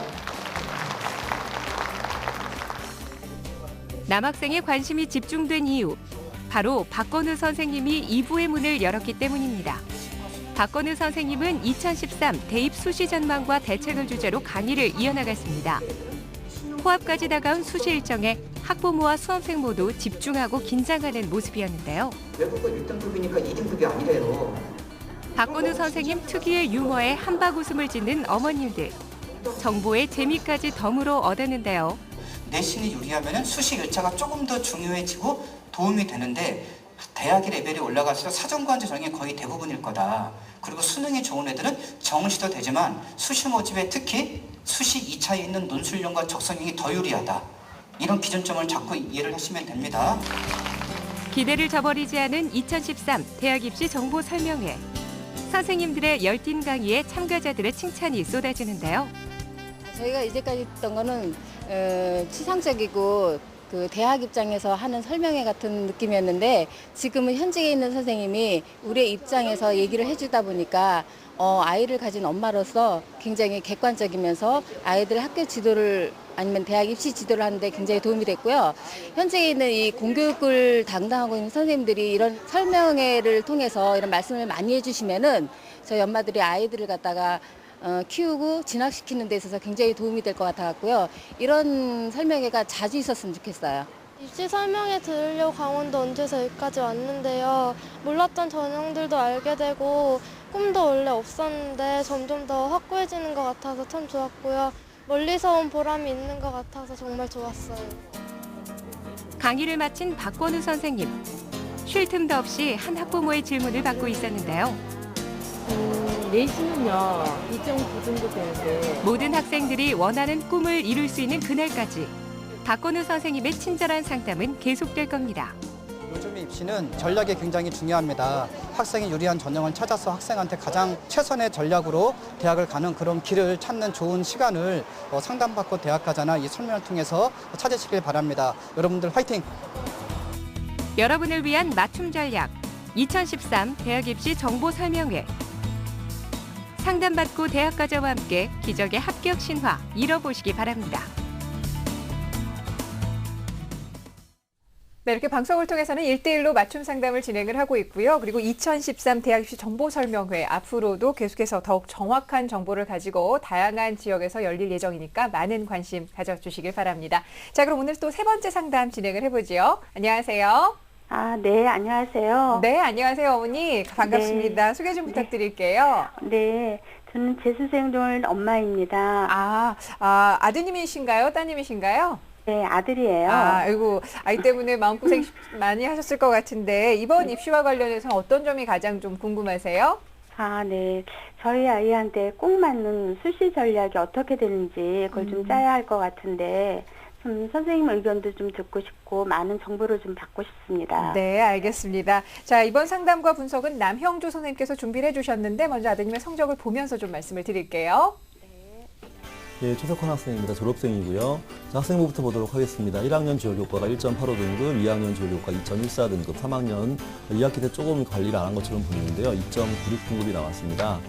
H: 남학생의 관심이 집중된 이유, 바로 박건우 선생님이 2부의 문을 열었기 때문입니다. 박건우 선생님은 2013 대입 수시 전망과 대책을 주제로 강의를 이어나갔습니다. 코앞까지 다가온 수시 일정에 학부모와 수험생 모두 집중하고 긴장하는 모습이었는데요.
L: 외국어 1등급이니까 2등급이 아니래요.
H: 박건우 선생님 특유의 유머에 한박 웃음을 짓는 어머님들. 정보의 재미까지 덤으로 얻었는데요.
M: 내신이 유리하면 수시 일차가 조금 더 중요해지고 도움이 되는데 대학의 레벨이 올라갈수록 사전관제 전형이 거의 대부분일 거다. 그리고 수능이 좋은 애들은 정시도 되지만 수시 모집에 특히 수시 2차에 있는 논술형과 적성형이 더 유리하다. 이런 기준점을 잡고 이해를 하시면 됩니다.
H: 기대를 저버리지 않은 2013 대학 입시 정보 설명회. 선생님들의 열띤 강의에 참가자들의 칭찬이 쏟아지는데요.
J: 저희가 이제까지 했던 거는 치상적이고 그 대학 입장에서 하는 설명회 같은 느낌이었는데 지금은 현직에 있는 선생님이 우리의 입장에서 얘기를 해주다 보니까 아이를 가진 엄마로서 굉장히 객관적이면서 아이들 학교 지도를 아니면 대학 입시 지도를 하는데 굉장히 도움이 됐고요. 현직에 있는 이 공교육을 담당하고 있는 선생님들이 이런 설명회를 통해서 이런 말씀을 많이 해주시면은 저희 엄마들이 아이들을 갖다가 키우고 진학시키는 데 있어서 굉장히 도움이 될 것 같아갖고요. 이런 설명회가 자주 있었으면 좋겠어요.
N: 입시 설명회 들으려고 강원도 얹혀서 여기까지 왔는데요. 몰랐던 전형들도 알게 되고 꿈도 원래 없었는데 점점 더 확고해지는 것 같아서 참 좋았고요. 멀리서 온 보람이 있는 것 같아서 정말 좋았어요.
H: 강의를 마친 박건우 선생님. 쉴 틈도 없이 한 학부모의 질문을 받고 있었는데요.
O: 내신은요 2.9 정도 되는데
H: 모든 학생들이 원하는 꿈을 이룰 수 있는 그날까지 박건우 선생님의 친절한 상담은 계속될 겁니다.
P: 요즘의 입시는 전략이 굉장히 중요합니다. 학생이 유리한 전형을 찾아서 학생한테 가장 최선의 전략으로 대학을 가는 그런 길을 찾는 좋은 시간을 상담받고 대학 가자나 이 설명을 통해서 찾으시길 바랍니다. 여러분들 화이팅!
H: 여러분을 위한 맞춤 전략 2013 대학 입시 정보 설명회. 상담받고 대학 가자와 함께 기적의 합격 신화 이뤄보시기 바랍니다.
B: 네, 이렇게 방송을 통해서는 1대1로 맞춤 상담을 진행을 하고 있고요. 그리고 2013 대학 입시 정보 설명회 앞으로도 계속해서 더욱 정확한 정보를 가지고 다양한 지역에서 열릴 예정이니까 많은 관심 가져주시길 바랍니다. 자, 그럼 오늘 또 세 번째 상담 진행을 해보죠. 안녕하세요.
Q: 네, 안녕하세요.
B: 네, 안녕하세요, 어머니. 반갑습니다. 네. 소개 좀 부탁드릴게요.
Q: 네, 저는 재수생들 엄마입니다.
B: 아드님이신가요? 따님이신가요?
Q: 네, 아들이에요.
B: 아이고, 아이 때문에 마음고생 많이 하셨을 것 같은데 이번 입시와 관련해서 어떤 점이 가장 좀 궁금하세요?
Q: 네. 저희 아이한테 꼭 맞는 수시 전략이 어떻게 되는지 그걸 좀 짜야 할 것 같은데 선생님 의견도 좀 듣고 싶고 많은 정보를 좀 받고 싶습니다.
B: 네, 알겠습니다. 자, 이번 상담과 분석은 남형주 선생님께서 준비를 해주셨는데 먼저 아드님의 성적을 보면서 좀 말씀을 드릴게요.
D: 예, 최석환 학생입니다. 졸업생이고요. 자, 학생부부터 보도록 하겠습니다. 1학년 지원교과가 1.85등급, 2학년 지원교과 2.14등급, 3학년 2학기 때 조금 관리를 안 한 것처럼 보이는데요. 2.96등급이 나왔습니다.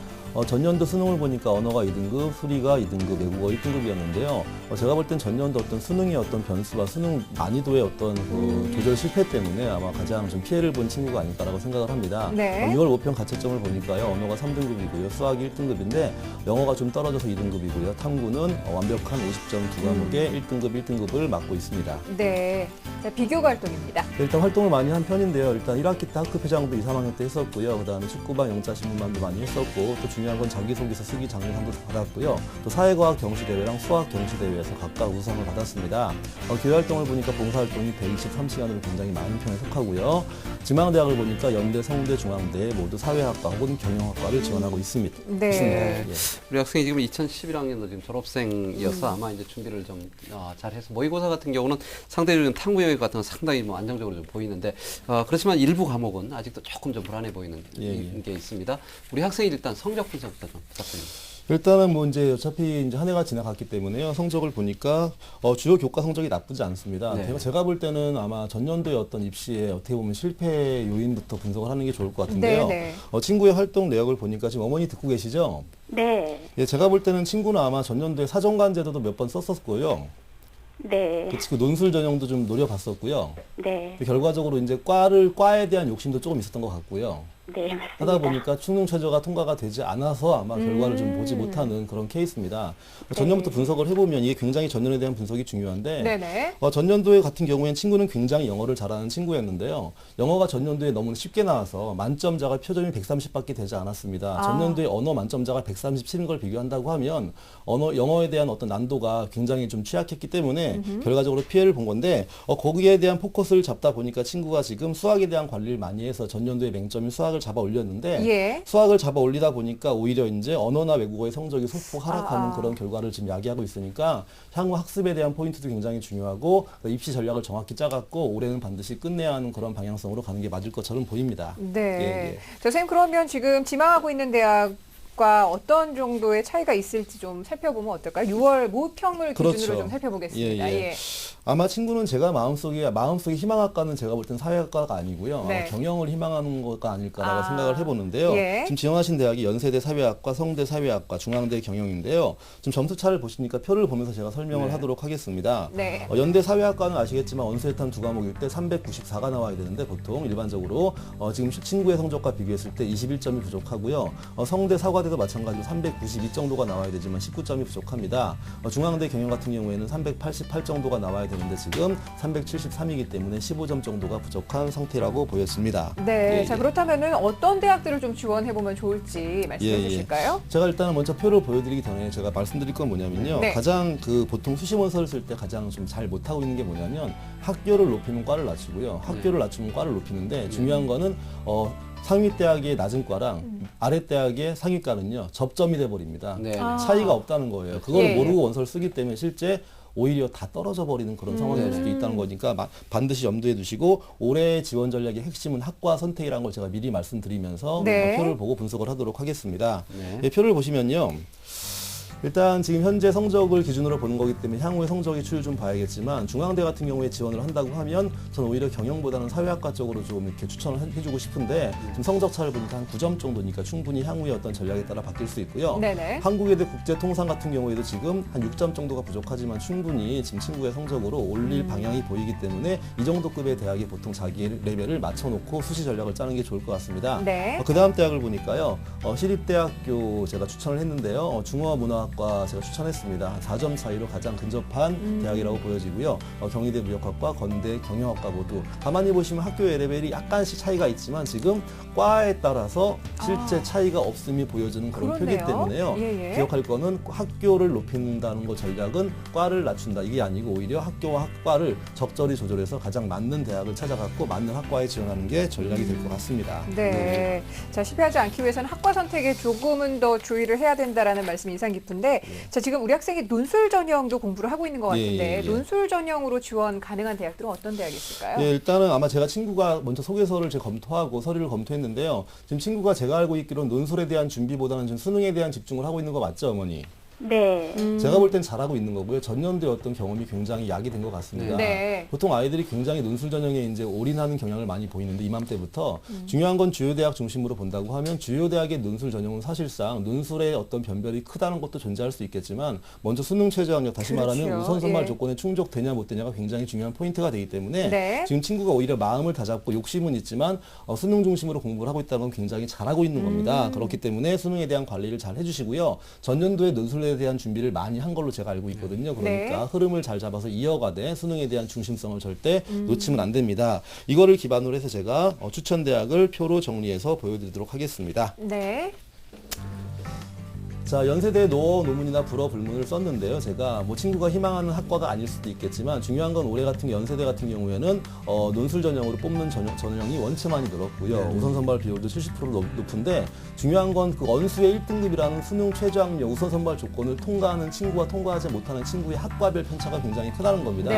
D: 전년도 수능을 보니까 언어가 2등급, 수리가 2등급, 외국어 1등급이었는데요. 제가 볼 땐 전년도 어떤 수능의 어떤 변수와 수능 난이도의 어떤 그 조절 실패 때문에 아마 가장 좀 피해를 본 친구가 아닐까라고 생각을 합니다.
B: 네.
D: 6월 모평 가채점을 보니까요. 언어가 3등급이고요. 수학이 1등급인데 영어가 좀 떨어져서 2등급이고요. 탐구는 완벽한 50점 두 과목에 1등급, 1등급을 맡고 있습니다.
B: 네. 자, 비교과 활동입니다.
D: 일단 활동을 많이 한 편인데요. 일단 1학기 때 학급회장도 2, 3학년 때 했었고요. 그다음에 축구반, 영자신문반도 많이 했었고 또 중요한 건 자기소개서 쓰기 장려상도 받았고요. 또 사회과학 경시대회랑 수학 경시대회에서 각각 우상을 받았습니다. 교회 활동을 보니까 봉사활동이 123시간으로 굉장히 많은 편에 속하고요. 지망대학을 보니까 연대, 성대, 중앙대 모두 사회학과 혹은 경영학과를 지원하고 있습니다.
B: 네.
D: 예.
C: 우리 학생이 지금 2011학년도 지금 졸업생이어서 아마 이제 준비를 좀 잘해서 모의고사 같은 경우는 상대적으로 탐구 영역 같은 건 상당히 뭐 안정적으로 좀 보이는데 그렇지만 일부 과목은 아직도 조금 좀 불안해 보이는 게 있습니다. 우리 학생이 일단 성적 분석부터 좀 부탁드립니다.
D: 일단은 뭐 이제 어차피 이제 한 해가 지나갔기 때문에요. 성적을 보니까 주요 교과 성적이 나쁘지 않습니다.
C: 네.
D: 제가 볼 때는 아마 전년도의 어떤 입시에 어떻게 보면 실패 요인부터 분석을 하는 게 좋을 것 같은데요.
B: 네, 네.
D: 친구의 활동 내역을 보니까 지금 어머니 듣고 계시죠?
Q: 네.
D: 예, 제가 볼 때는 친구는 아마 전년도에 사정관 제도도 몇 번 썼었고요.
Q: 네.
D: 그 논술 전형도 좀 노려봤었고요.
Q: 네.
D: 결과적으로 이제 과에 대한 욕심도 조금 있었던 것 같고요.
Q: 네, 맞습니다.
D: 하다 보니까 수능 최저가 통과가 되지 않아서 아마 결과를 좀 보지 못하는 그런 케이스입니다. 전년부터 분석을 해보면 이게 굉장히 전년에 대한 분석이 중요한데
B: 네네.
D: 전년도에 같은 경우에는 친구는 굉장히 영어를 잘하는 친구였는데요. 영어가 전년도에 너무 쉽게 나와서 만점자가 표점이 130밖에 되지 않았습니다. 전년도에 언어 만점자가 137인 걸 비교한다고 하면 영어에 대한 어떤 난도가 굉장히 좀 취약했기 때문에 결과적으로 피해를 본 건데 거기에 대한 포커스를 잡다 보니까 친구가 지금 수학에 대한 관리를 많이 해서 전년도에 맹점인 수학을 잡아 올렸는데 수학을 잡아 올리다 보니까 오히려 이제 언어나 외국어의 성적이 소폭 하락하는 그런 결과를 지금 야기하고 있으니까 향후 학습에 대한 포인트도 굉장히 중요하고 입시 전략을 정확히 짜갖고 올해는 반드시 끝내야 하는 그런 방향성으로 가는 게 맞을 것처럼 보입니다.
B: 네.
D: 예.
B: 선생님 그러면 지금 지망하고 있는 대학과 어떤 정도의 차이가 있을지 좀 살펴보면 어떨까요? 6월 모평을 기준으로
D: 그렇죠.
B: 좀 살펴보겠습니다.
D: 예. 아마 친구는 제가 마음속에 희망학과는 제가 볼 땐 사회학과가 아니고요.
B: 네.
D: 경영을 희망하는 것가 아닐까라고 생각을 해보는데요.
B: 예.
D: 지금 지원하신 대학이 연세대 사회학과, 성대 사회학과, 중앙대 경영인데요. 지금 점수차를 보시니까 표를 보면서 제가 설명을 하도록 하겠습니다.
B: 네.
D: 연대 사회학과는 아시겠지만 원수회탄 두 과목일 때 394가 나와야 되는데 보통 일반적으로 지금 친구의 성적과 비교했을 때 21점이 부족하고요. 성대 사과대도 마찬가지로 392 정도가 나와야 되지만 19점이 부족합니다. 중앙대 경영 같은 경우에는 388 정도가 나와야 되는데 지금 373이기 때문에 15점 정도가 부족한 상태라고 보였습니다.
B: 네.
D: 예,
B: 자,
D: 예.
B: 그렇다면은 어떤 대학들을 좀 지원해보면 좋을지 말씀해 주실까요?
D: 제가 일단은 먼저 표를 보여드리기 전에 제가 말씀드릴 건 뭐냐면요.
B: 네.
D: 가장 보통 수시원서를 쓸 때 가장 좀 잘 못하고 있는 게 뭐냐면 학교를 높이면 과를 낮추고요. 학교를 낮추면 과를 높이는데 중요한 거는 상위 대학의 낮은 과랑 아래 대학의 상위과는요. 접점이 돼버립니다. 차이가 없다는 거예요. 그걸 모르고 원서를 쓰기 때문에 실제 오히려 다 떨어져 버리는 그런 상황이 될 수도 있다는 거니까 반드시 염두에 두시고 올해 지원 전략의 핵심은 학과 선택이라는 걸 제가 미리 말씀드리면서 표를 보고 분석을 하도록 하겠습니다. 표를 보시면요. 일단 지금 현재 성적을 기준으로 보는 거기 때문에 향후의 성적의 추이를 좀 봐야겠지만 중앙대 같은 경우에 지원을 한다고 하면 저는 오히려 경영보다는 사회학과 쪽으로 좀 이렇게 추천을 해주고 싶은데 지금 성적 차를 보니까 한 9점 정도니까 충분히 향후의 어떤 전략에 따라 바뀔 수 있고요.
B: 네네.
D: 한국외대 국제통상 같은 경우에도 지금 한 6점 정도가 부족하지만 충분히 지금 친구의 성적으로 올릴 방향이 보이기 때문에 이 정도 급의 대학이 보통 자기 레벨을 맞춰놓고 수시 전략을 짜는 게 좋을 것 같습니다.
B: 네.
D: 그 다음 대학을 보니까요. 시립대학교 제가 추천을 했는데요. 중어문화학과 제가 추천했습니다. 한 4점 차이로 가장 근접한 대학이라고 보여지고요. 경희대 무역학과, 건대 경영학과 모두 가만히 보시면 학교의 레벨이 약간씩 차이가 있지만 지금 과에 따라서 실제 차이가 없음이 보여지는 그런 표기 때문에요. 기억할 거는 학교를 높인다는 거 전략은 과를 낮춘다. 이게 아니고 오히려 학교와 학과를 적절히 조절해서 가장 맞는 대학을 찾아갖고 맞는 학과에 지원하는 게 전략이 될 것 같습니다.
B: 네. 자, 실패하지 않기 위해서는 학과 선택에 조금은 더 주의를 해야 된다라는 말씀 인상 깊은데 그런데 자, 지금 우리 학생이 논술 전형도 공부를 하고 있는 것 같은데 논술 전형으로 지원 가능한 대학들은 어떤 대학이 있을까요?
D: 예, 일단은 아마 제가 친구가 먼저 소개서를 제가 검토하고 서류를 검토했는데요. 지금 친구가 제가 알고 있기로는 논술에 대한 준비보다는 좀 수능에 대한 집중을 하고 있는 거 맞죠, 어머니?
Q: 네.
D: 제가 볼 땐 잘하고 있는 거고요. 전년도의 어떤 경험이 굉장히 약이 된 것 같습니다.
B: 네.
D: 보통 아이들이 굉장히 논술 전형에 이제 올인하는 경향을 많이 보이는데 이맘때부터 중요한 건 주요 대학 중심으로 본다고 하면 주요 대학의 논술 전형은 사실상 논술의 어떤 변별이 크다는 것도 존재할 수 있겠지만 먼저 수능 최저학력 다시 말하면 우선 선발 조건에 충족되냐 못 되냐가 굉장히 중요한 포인트가 되기 때문에 지금 친구가 오히려 마음을 다잡고 욕심은 있지만 수능 중심으로 공부를 하고 있다는 건 굉장히 잘하고 있는 겁니다. 그렇기 때문에 수능에 대한 관리를 잘 해주시고요. 전년도에 논술에 대한 준비를 많이 한 걸로 제가 알고 있거든요. 그러니까 흐름을 잘 잡아서 이어가되 수능에 대한 중심성을 절대 놓치면 안 됩니다. 이거를 기반으로 해서 제가 추천 대학을 표로 정리해서 보여드리도록 하겠습니다.
B: 네.
D: 자, 연세대 노어 논문이나 불어 불문을 썼는데요. 제가 뭐 친구가 희망하는 학과가 아닐 수도 있겠지만 중요한 건 올해 같은 연세대 같은 경우에는 논술 전형으로 뽑는 전형이 원체 많이 늘었고요. 우선 선발 비율도 70% 높은데 중요한 건 그 언수의 1등급이라는 수능 최저학력 우선 선발 조건을 통과하는 친구와 통과하지 못하는 친구의 학과별 편차가 굉장히 크다는 겁니다.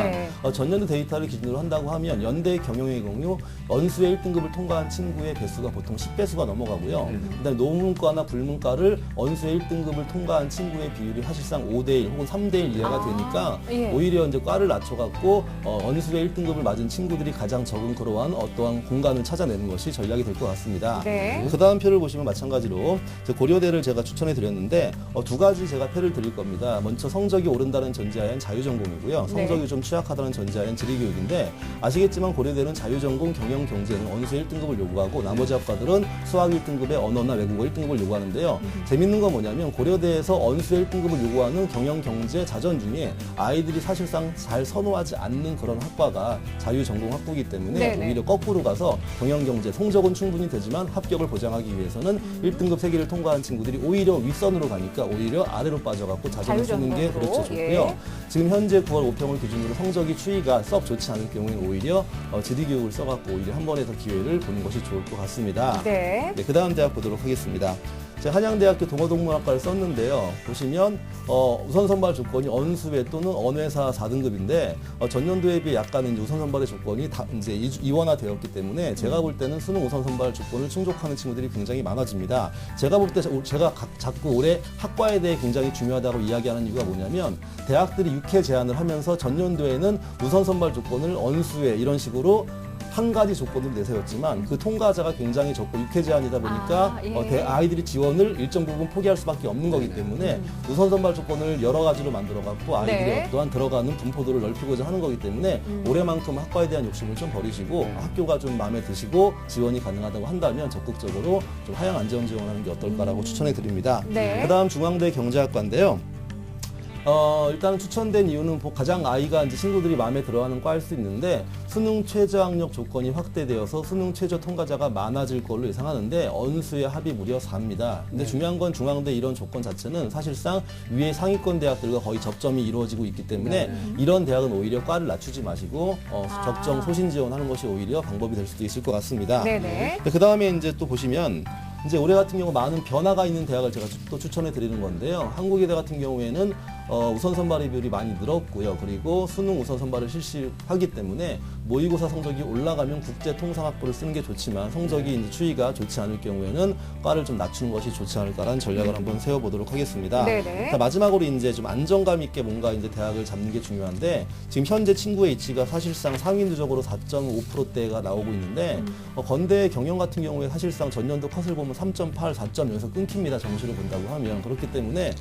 D: 전년도 데이터를 기준으로 한다고 하면 연대 경영의 경우 언수의 1등급을 통과한 친구의 배수가 보통 10배수가 넘어가고요. 그다음에 논문과나 불문과를 언수의 1등급을 통과한 친구의 비율이 사실상 5대1 혹은 3대1 이하가 되니까 오히려 이제 과를 낮춰갖고 언수의 1등급을 맞은 친구들이 가장 적은 그러한 어떠한 공간을 찾아내는 것이 전략이 될 것 같습니다. 그 다음 표를 보시면 마찬가지로 고려대를 제가 추천해 드렸는데 두 가지 제가 표를 드릴 겁니다. 먼저 성적이 오른다는 전제하엔 자유전공이고요. 성적이 좀 취약하다는 전제하엔 지리교육인데 아시겠지만 고려대는 자유전공, 경영, 경제는 언수의 1등급을 요구하고 나머지 학과들은 수학 1등급에 언어나 외국어 1등급을 요구하는데요. 재밌는 건 뭐냐면 고려대에서 언수의 1등급을 요구하는 경영, 경제, 자전 중에 아이들이 사실상 잘 선호하지 않는 그런 학과가 자유전공 학부이기 때문에 오히려 거꾸로 가서 경영, 경제, 성적은 충분히 되지만 합격을 보장하기 위해서는 1등급 3개를 통과한 친구들이 오히려 윗선으로 가니까 오히려 아래로 빠져갖고 자전을 쓰는 게 그렇죠 좋고요. 지금 현재 9월 5평을 기준으로 성적이 추이가 썩 좋지 않을 경우에는 오히려 지리교육을 써갖고 오히려 한 번에 더 기회를 보는 것이 좋을 것 같습니다. 그 다음 대학 보도록 하겠습니다. 제가 한양대학교 동어동문학과를 썼는데요. 보시면 우선 선발 조건이 언수회 또는 언회사 4등급인데 전년도에 비해 약간 이제 우선 선발의 조건이 다 이제 이원화되었기 때문에 제가 볼 때는 수능 우선 선발 조건을 충족하는 친구들이 굉장히 많아집니다. 제가 볼 때 제가 자꾸 올해 학과에 대해 굉장히 중요하다고 이야기하는 이유가 뭐냐면 대학들이 6회 제한을 하면서 전년도에는 우선 선발 조건을 언수회 이런 식으로 한 가지 조건을 내세웠지만 그 통과자가 굉장히 적고 6회 제한이다 보니까 아이들이 지원을 일정 부분 포기할 수밖에 없는 거기 때문에 우선 선발 조건을 여러 가지로 만들어갖고 아이들이 어떠한 들어가는 분포도를 넓히고자 하는 거기 때문에 올해만큼 학과에 대한 욕심을 좀 버리시고 학교가 좀 마음에 드시고 지원이 가능하다고 한다면 적극적으로 좀 하향 안정 지원하는 게 어떨까라고 추천해 드립니다. 그다음 중앙대 경제학과인데요. 일단 추천된 이유는 가장 아이가 이제 친구들이 마음에 들어하는 과일 수 있는데 수능 최저학력 조건이 확대되어서 수능 최저 통과자가 많아질 걸로 예상하는데 언수의 합이 무려 4입니다. 근데 중요한 건 중앙대 이런 조건 자체는 사실상 위에 상위권 대학들과 거의 접점이 이루어지고 있기 때문에 이런 대학은 오히려 과를 낮추지 마시고 적정 소신 지원하는 것이 오히려 방법이 될 수도 있을 것 같습니다. 그 다음에 이제 또 보시면 이제 올해 같은 경우 많은 변화가 있는 대학을 제가 또 추천해 드리는 건데요. 한국외대 같은 경우에는 우선 선발의 비율이 많이 늘었고요. 그리고 수능 우선 선발을 실시하기 때문에 모의고사 성적이 올라가면 국제통상학부를 쓰는 게 좋지만 성적이 이제 추이가 좋지 않을 경우에는 과를 좀 낮추는 것이 좋지 않을까라는 전략을 한번 세워보도록 하겠습니다. 자, 마지막으로 이제 좀 안정감 있게 뭔가 이제 대학을 잡는 게 중요한데 지금 현재 친구의 위치가 사실상 상위 누적으로 4.5%대가 나오고 있는데 건대 경영 같은 경우에 사실상 전년도 컷을 보면 3.8, 4.0에서 끊깁니다. 정시로 본다고 하면. 그렇기 때문에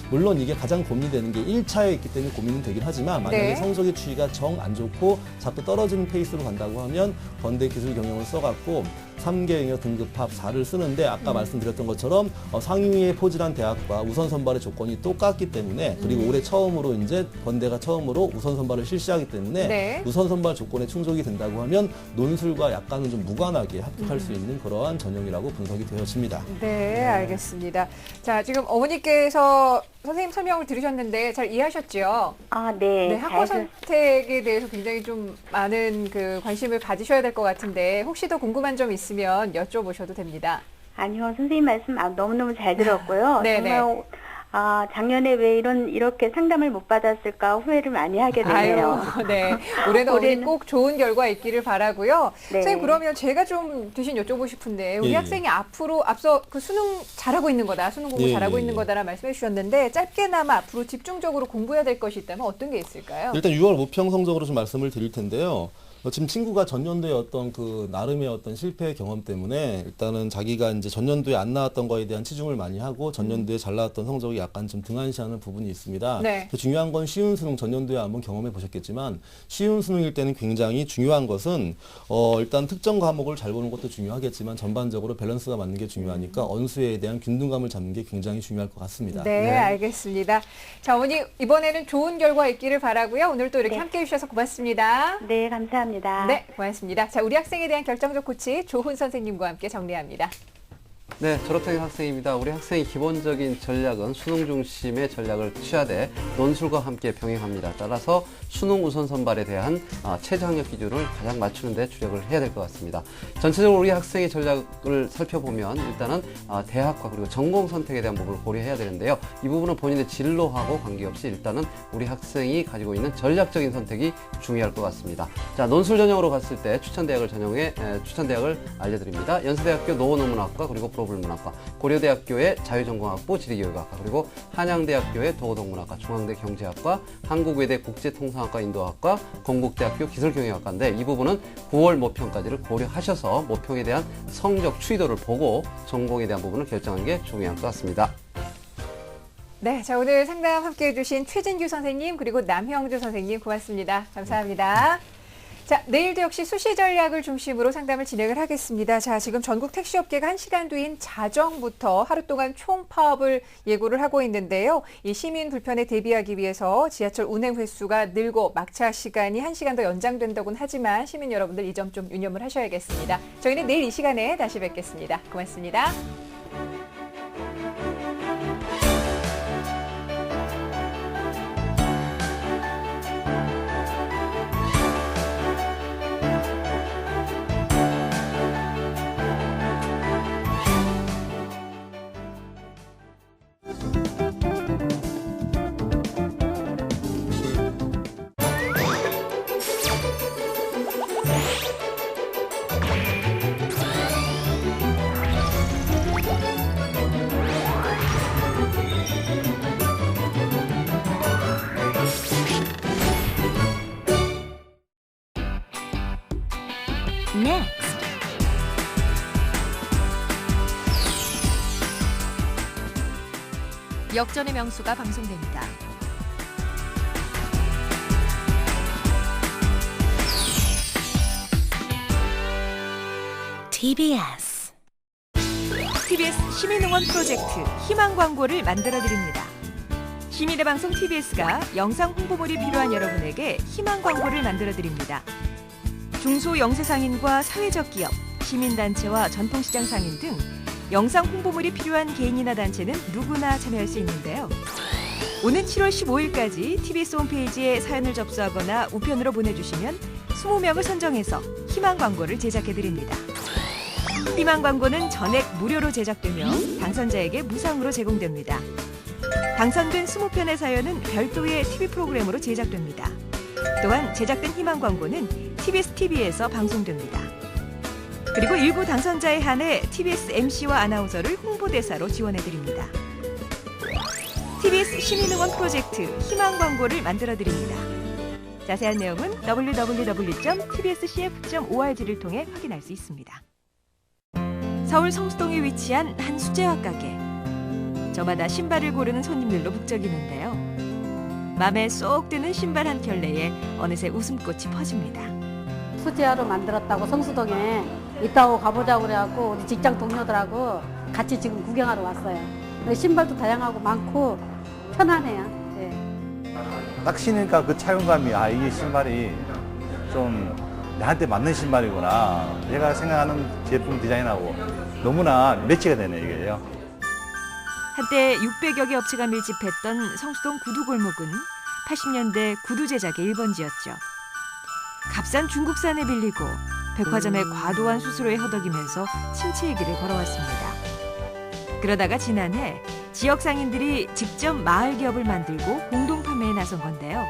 D: 물론 이게 가장 고민이 되는 게 1차에 있기 때문에 고민은 되긴 하지만 만약에 성적의 추이가 정 안 좋고 자꾸 떨어지는 페이스로 간다고 하면 건대 기술 경영을 써갖고 3개 영역 등급합 4를 쓰는데 아까 말씀드렸던 것처럼 상위에 포진한 대학과 우선 선발의 조건이 똑같기 때문에 그리고 올해 처음으로 이제 건대가 처음으로 우선 선발을 실시하기 때문에 우선 선발 조건에 충족이 된다고 하면 논술과 약간은 좀 무관하게 합격할 수 있는 그러한 전형이라고 분석이 되어집니다.
B: 네, 알겠습니다. 자, 지금 어머니께서 선생님 설명을 들으셨는데 잘 이해하셨죠?
Q: 네.
B: 학과 선택에 대해서 굉장히 좀 많은 그 관심을 가지셔야 될 것 같은데 혹시 더 궁금한 점 있으면 여쭤보셔도 됩니다.
Q: 아니요, 선생님 말씀 너무너무 잘 들었고요. 정말 작년에 왜 이렇게 상담을 못 받았을까 후회를 많이 하게 되네요.
B: 아유, 네. 올해는 어머니 꼭 좋은 결과 있기를 바라고요.
Q: 네.
B: 선생님, 그러면 제가 좀 대신 여쭤보고 싶은데 우리
D: 예.
B: 학생이 앞서 그 수능 잘하고 있는 거다, 수능 공부
D: 예,
B: 잘하고
D: 예,
B: 있는
D: 예.
B: 거다라는 말씀해 주셨는데 짧게나마 앞으로 집중적으로 공부해야 될 것이 있다면 어떤 게 있을까요?
D: 일단 6월 모평 성적으로 좀 말씀을 드릴 텐데요. 지금 친구가 전년도에 어떤 그 나름의 어떤 실패 경험 때문에 일단은 자기가 이제 전년도에 안 나왔던 거에 대한 치중을 많이 하고 전년도에 잘 나왔던 성적이 약간 좀 등한시하는 부분이 있습니다.
B: 네.
D: 중요한 건 쉬운 수능 전년도에 한번 경험해 보셨겠지만 쉬운 수능일 때는 굉장히 중요한 것은 일단 특정 과목을 잘 보는 것도 중요하겠지만 전반적으로 밸런스가 맞는 게 중요하니까 언수에 대한 균등감을 잡는 게 굉장히 중요할 것 같습니다.
B: 네, 알겠습니다. 자, 어머니 이번에는 좋은 결과 있기를 바라고요. 오늘 또 이렇게 함께해 주셔서 고맙습니다.
Q: 네, 감사합니다.
B: 네, 고맙습니다. 자, 우리 학생에 대한 결정적 코치 조훈 선생님과 함께 정리합니다.
C: 네, 졸업생의 학생입니다. 우리 학생의 기본적인 전략은 수능 중심의 전략을 취하되 논술과 함께 병행합니다. 따라서 수능 우선 선발에 대한 최저 학력 기준을 가장 맞추는 데 주력을 해야 될 것 같습니다. 전체적으로 우리 학생의 전략을 살펴보면 일단은 대학과 그리고 전공 선택에 대한 부분을 고려해야 되는데요. 이 부분은 본인의 진로하고 관계없이 일단은 우리 학생이 가지고 있는 전략적인 선택이 중요할 것 같습니다. 자, 논술 전형으로 갔을 때 추천 대학을 알려드립니다. 연세대학교 농어논문학과 그리고 프로블문학과, 고려대학교의 자유전공학부 지리교육학과, 그리고 한양대학교의 도어동문학과, 중앙대 경제학과, 한국외대 국제통상학과 인도학과, 건국대학교 기술경영학과인데 이 부분은 9월 모평까지를 고려하셔서 모평에 대한 성적 추이도를 보고 전공에 대한 부분을 결정하는 게 중요할 것 같습니다.
B: 네, 자, 오늘 상담 함께해 주신 최진규 선생님 그리고 남형주 선생님 고맙습니다. 감사합니다. 자, 내일도 역시 수시 전략을 중심으로 상담을 진행을 하겠습니다. 자, 지금 전국 택시업계가 1시간 뒤인 자정부터 하루 동안 총파업을 예고를 하고 있는데요. 이 시민 불편에 대비하기 위해서 지하철 운행 횟수가 늘고 막차 시간이 1시간 더 연장된다고는 하지만 시민 여러분들 이 점 좀 유념을 하셔야겠습니다. 저희는 내일 이 시간에 다시 뵙겠습니다. 고맙습니다.
H: Next. 역전의 명수가 방송됩니다. TBS 시민응원 프로젝트 희망 광고를 만들어 드립니다. 시민의 방송 TBS가 영상 홍보물이 필요한 여러분에게 희망 광고를 만들어 드립니다. 중소영세상인과 사회적 기업, 시민단체와 전통시장 상인 등 영상 홍보물이 필요한 개인이나 단체는 누구나 참여할 수 있는데요. 오는 7월 15일까지 TBS 홈페이지에 사연을 접수하거나 우편으로 보내주시면 20명을 선정해서 희망 광고를 제작해드립니다. 희망 광고는 전액 무료로 제작되며 당선자에게 무상으로 제공됩니다. 당선된 20편의 사연은 별도의 TV 프로그램으로 제작됩니다. 또한 제작된 희망 광고는 TBS TV에서 방송됩니다. 그리고 일부 당선자에 한해 TBS MC와 아나운서를 홍보대사로 지원해드립니다. TBS 시민응원 프로젝트 희망 광고를 만들어드립니다. 자세한 내용은 www.tbscf.org를 통해 확인할 수 있습니다. 서울 성수동에 위치한 한 수제화 가게. 저마다 신발을 고르는 손님들로 북적이는데요. 맘에 쏙 드는 신발 한 켤레에 어느새 웃음꽃이 퍼집니다.
R: 수제화로 만들었다고 성수동에 있다고 가보자고 그래갖고 우리 직장 동료들하고 같이 지금 구경하러 왔어요. 신발도 다양하고 많고 편하네요. 네.
S: 딱 신으니까 그 착용감이 이게 신발이 좀 나한테 맞는 신발이구나. 내가 생각하는 제품 디자인하고 너무나 매치가 되네 이게요.
H: 한때 600여 개 업체가 밀집했던 성수동 구두골목은 80년대 구두 제작의 1번지였죠. 값싼 중국산에 빌리고 백화점의 과도한 수수료에 허덕이면서 침체의 길을 걸어왔습니다. 그러다가 지난해 지역 상인들이 직접 마을 기업을 만들고 공동 판매에 나선 건데요.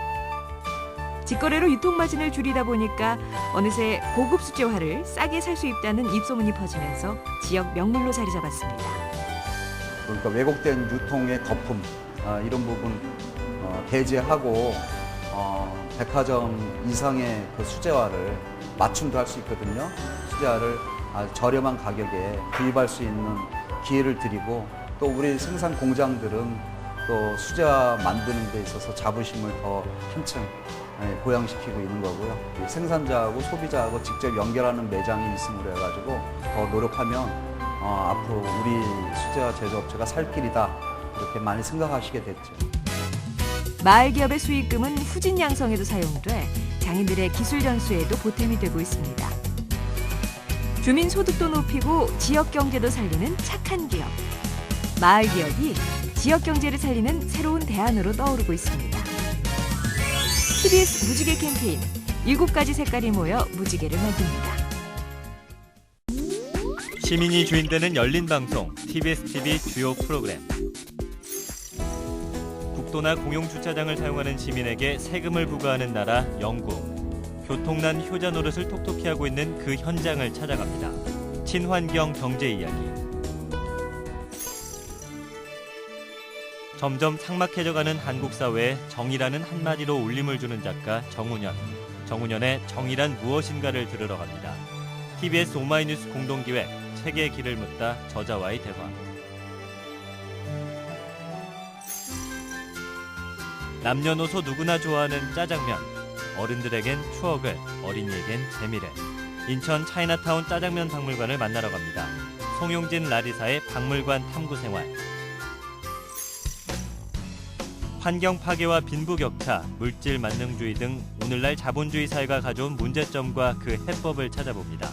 H: 직거래로 유통 마진을 줄이다 보니까 어느새 고급 수제화를 싸게 살 수 있다는 입소문이 퍼지면서 지역 명물로 자리 잡았습니다.
T: 그러니까 왜곡된 유통의 거품 이런 부분 배제하고 백화점 이상의 그 수제화를 맞춤도 할 수 있거든요. 수제화를 아주 저렴한 가격에 구입할 수 있는 기회를 드리고 또 우리 생산 공장들은 또 수제화 만드는 데 있어서 자부심을 더 한층 보양시키고 있는 거고요. 생산자하고 소비자하고 직접 연결하는 매장이 있음으로 해가지고 더 노력하면 앞으로 우리 수제화 제조업체가 살 길이다 이렇게 많이 생각하시게 됐죠.
H: 마을 기업의 수익금은 후진 양성에도 사용돼 장인들의 기술 전수에도 보탬이 되고 있습니다. 주민 소득도 높이고 지역 경제도 살리는 착한 기업. 마을 기업이 지역 경제를 살리는 새로운 대안으로 떠오르고 있습니다. TBS 무지개 캠페인 7가지 색깔이 모여 무지개를 만듭니다.
U: 시민이 주인되는 열린 방송 TBS TV 주요 프로그램. 국도나 공용주차장을 사용하는 시민에게 세금을 부과하는 나라 영국. 교통난 효자 노릇을 톡톡히 하고 있는 그 현장을 찾아갑니다. 친환경 경제 이야기. 점점 삭막해져가는 한국 사회에 정의라는 한마디로 울림을 주는 작가 정훈현. 정훈현의 정의란 무엇인가를 들으러 갑니다. TBS 오마이뉴스 공동기획 책의 길을 묻다 저자와의 대화. 남녀노소 누구나 좋아하는 짜장면. 어른들에겐 추억을, 어린이에겐 재미를. 인천 차이나타운 짜장면 박물관을 만나러 갑니다. 송용진 라리사의 박물관 탐구 생활. 환경 파괴와 빈부격차, 물질 만능주의 등 오늘날 자본주의 사회가 가져온 문제점과 그 해법을 찾아봅니다.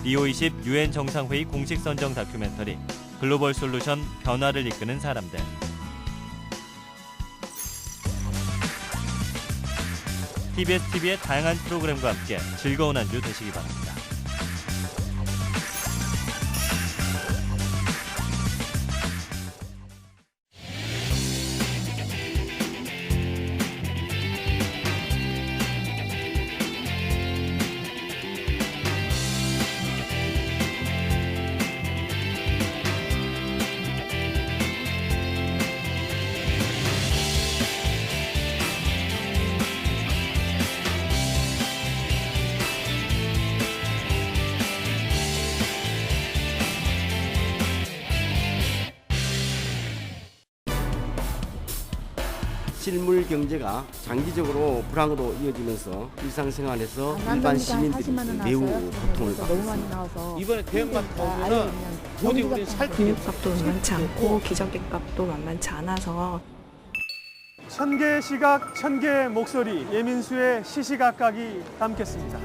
U: 리오20 유엔 정상회의 공식 선정 다큐멘터리 글로벌 솔루션 변화를 이끄는 사람들. TBS TV의 다양한 프로그램과 함께 즐거운 한 주 되시기 바랍니다.
V: 실물 경제가 장기적으로 불황으로 이어지면서 일상생활에서 일반 시민들이 매우 고통을 받고 있습니다.
W: 이번에 대응만 나오면 도저히 우리 살
X: 교육값도 만만치 않고 기저귀값도 만만치 않아서
Y: 1000개의 시각, 1000개의 목소리, 예민수의 시시각각이 담겠습니다.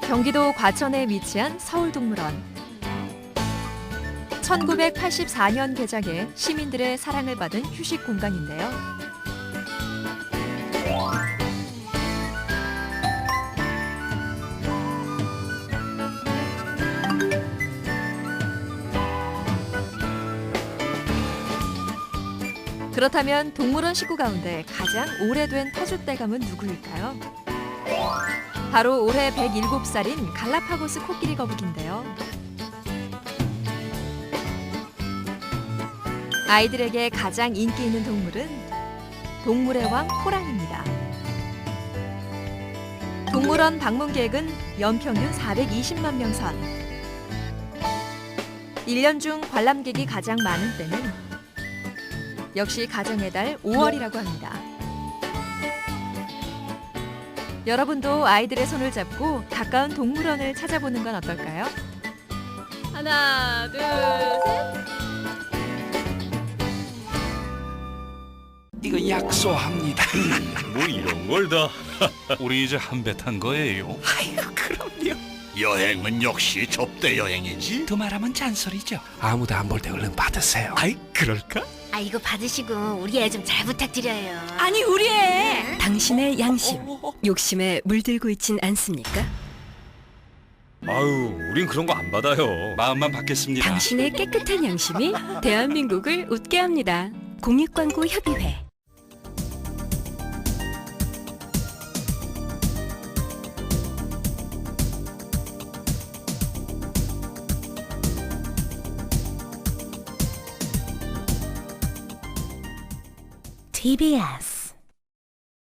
H: 경기도 과천에 위치한 서울동물원. 1984년 개장해 시민들의 사랑을 받은 휴식 공간인데요. 그렇다면 동물원 식구 가운데 가장 오래된 터줏대감은 누구일까요? 바로 올해 107살인 갈라파고스 코끼리 거북인데요. 아이들에게 가장 인기 있는 동물은 동물의 왕 호랑입니다. 동물원 방문 계획은 연평균 420만 명 선. 1년 중 관람객이 가장 많은 때는 역시 가정의 달 5월이라고 합니다. 여러분도 아이들의 손을 잡고 가까운 동물원을 찾아보는 건 어떨까요?
A: 하나, 둘, 셋.
E: 이거 약소합니다.
F: 뭐 이런 걸 다. 우리 이제 한배 탄 거예요.
E: 아이고 그럼요. 여행은 역시 접대 여행이지. 두 말하면 잔소리죠. 아무도 안 볼 때 얼른 받으세요. 아이 그럴까?
A: 아, 이거 받으시고 우리 애 좀 잘 부탁드려요.
H: 아니 우리 애 당신의 양심 욕심에 물들고 있진 않습니까?
F: 아유, 우린 그런 거 안 받아요. 마음만 받겠습니다.
H: 당신의 깨끗한 양심이 대한민국을 웃게 합니다. 공익광고협의회.
A: TBS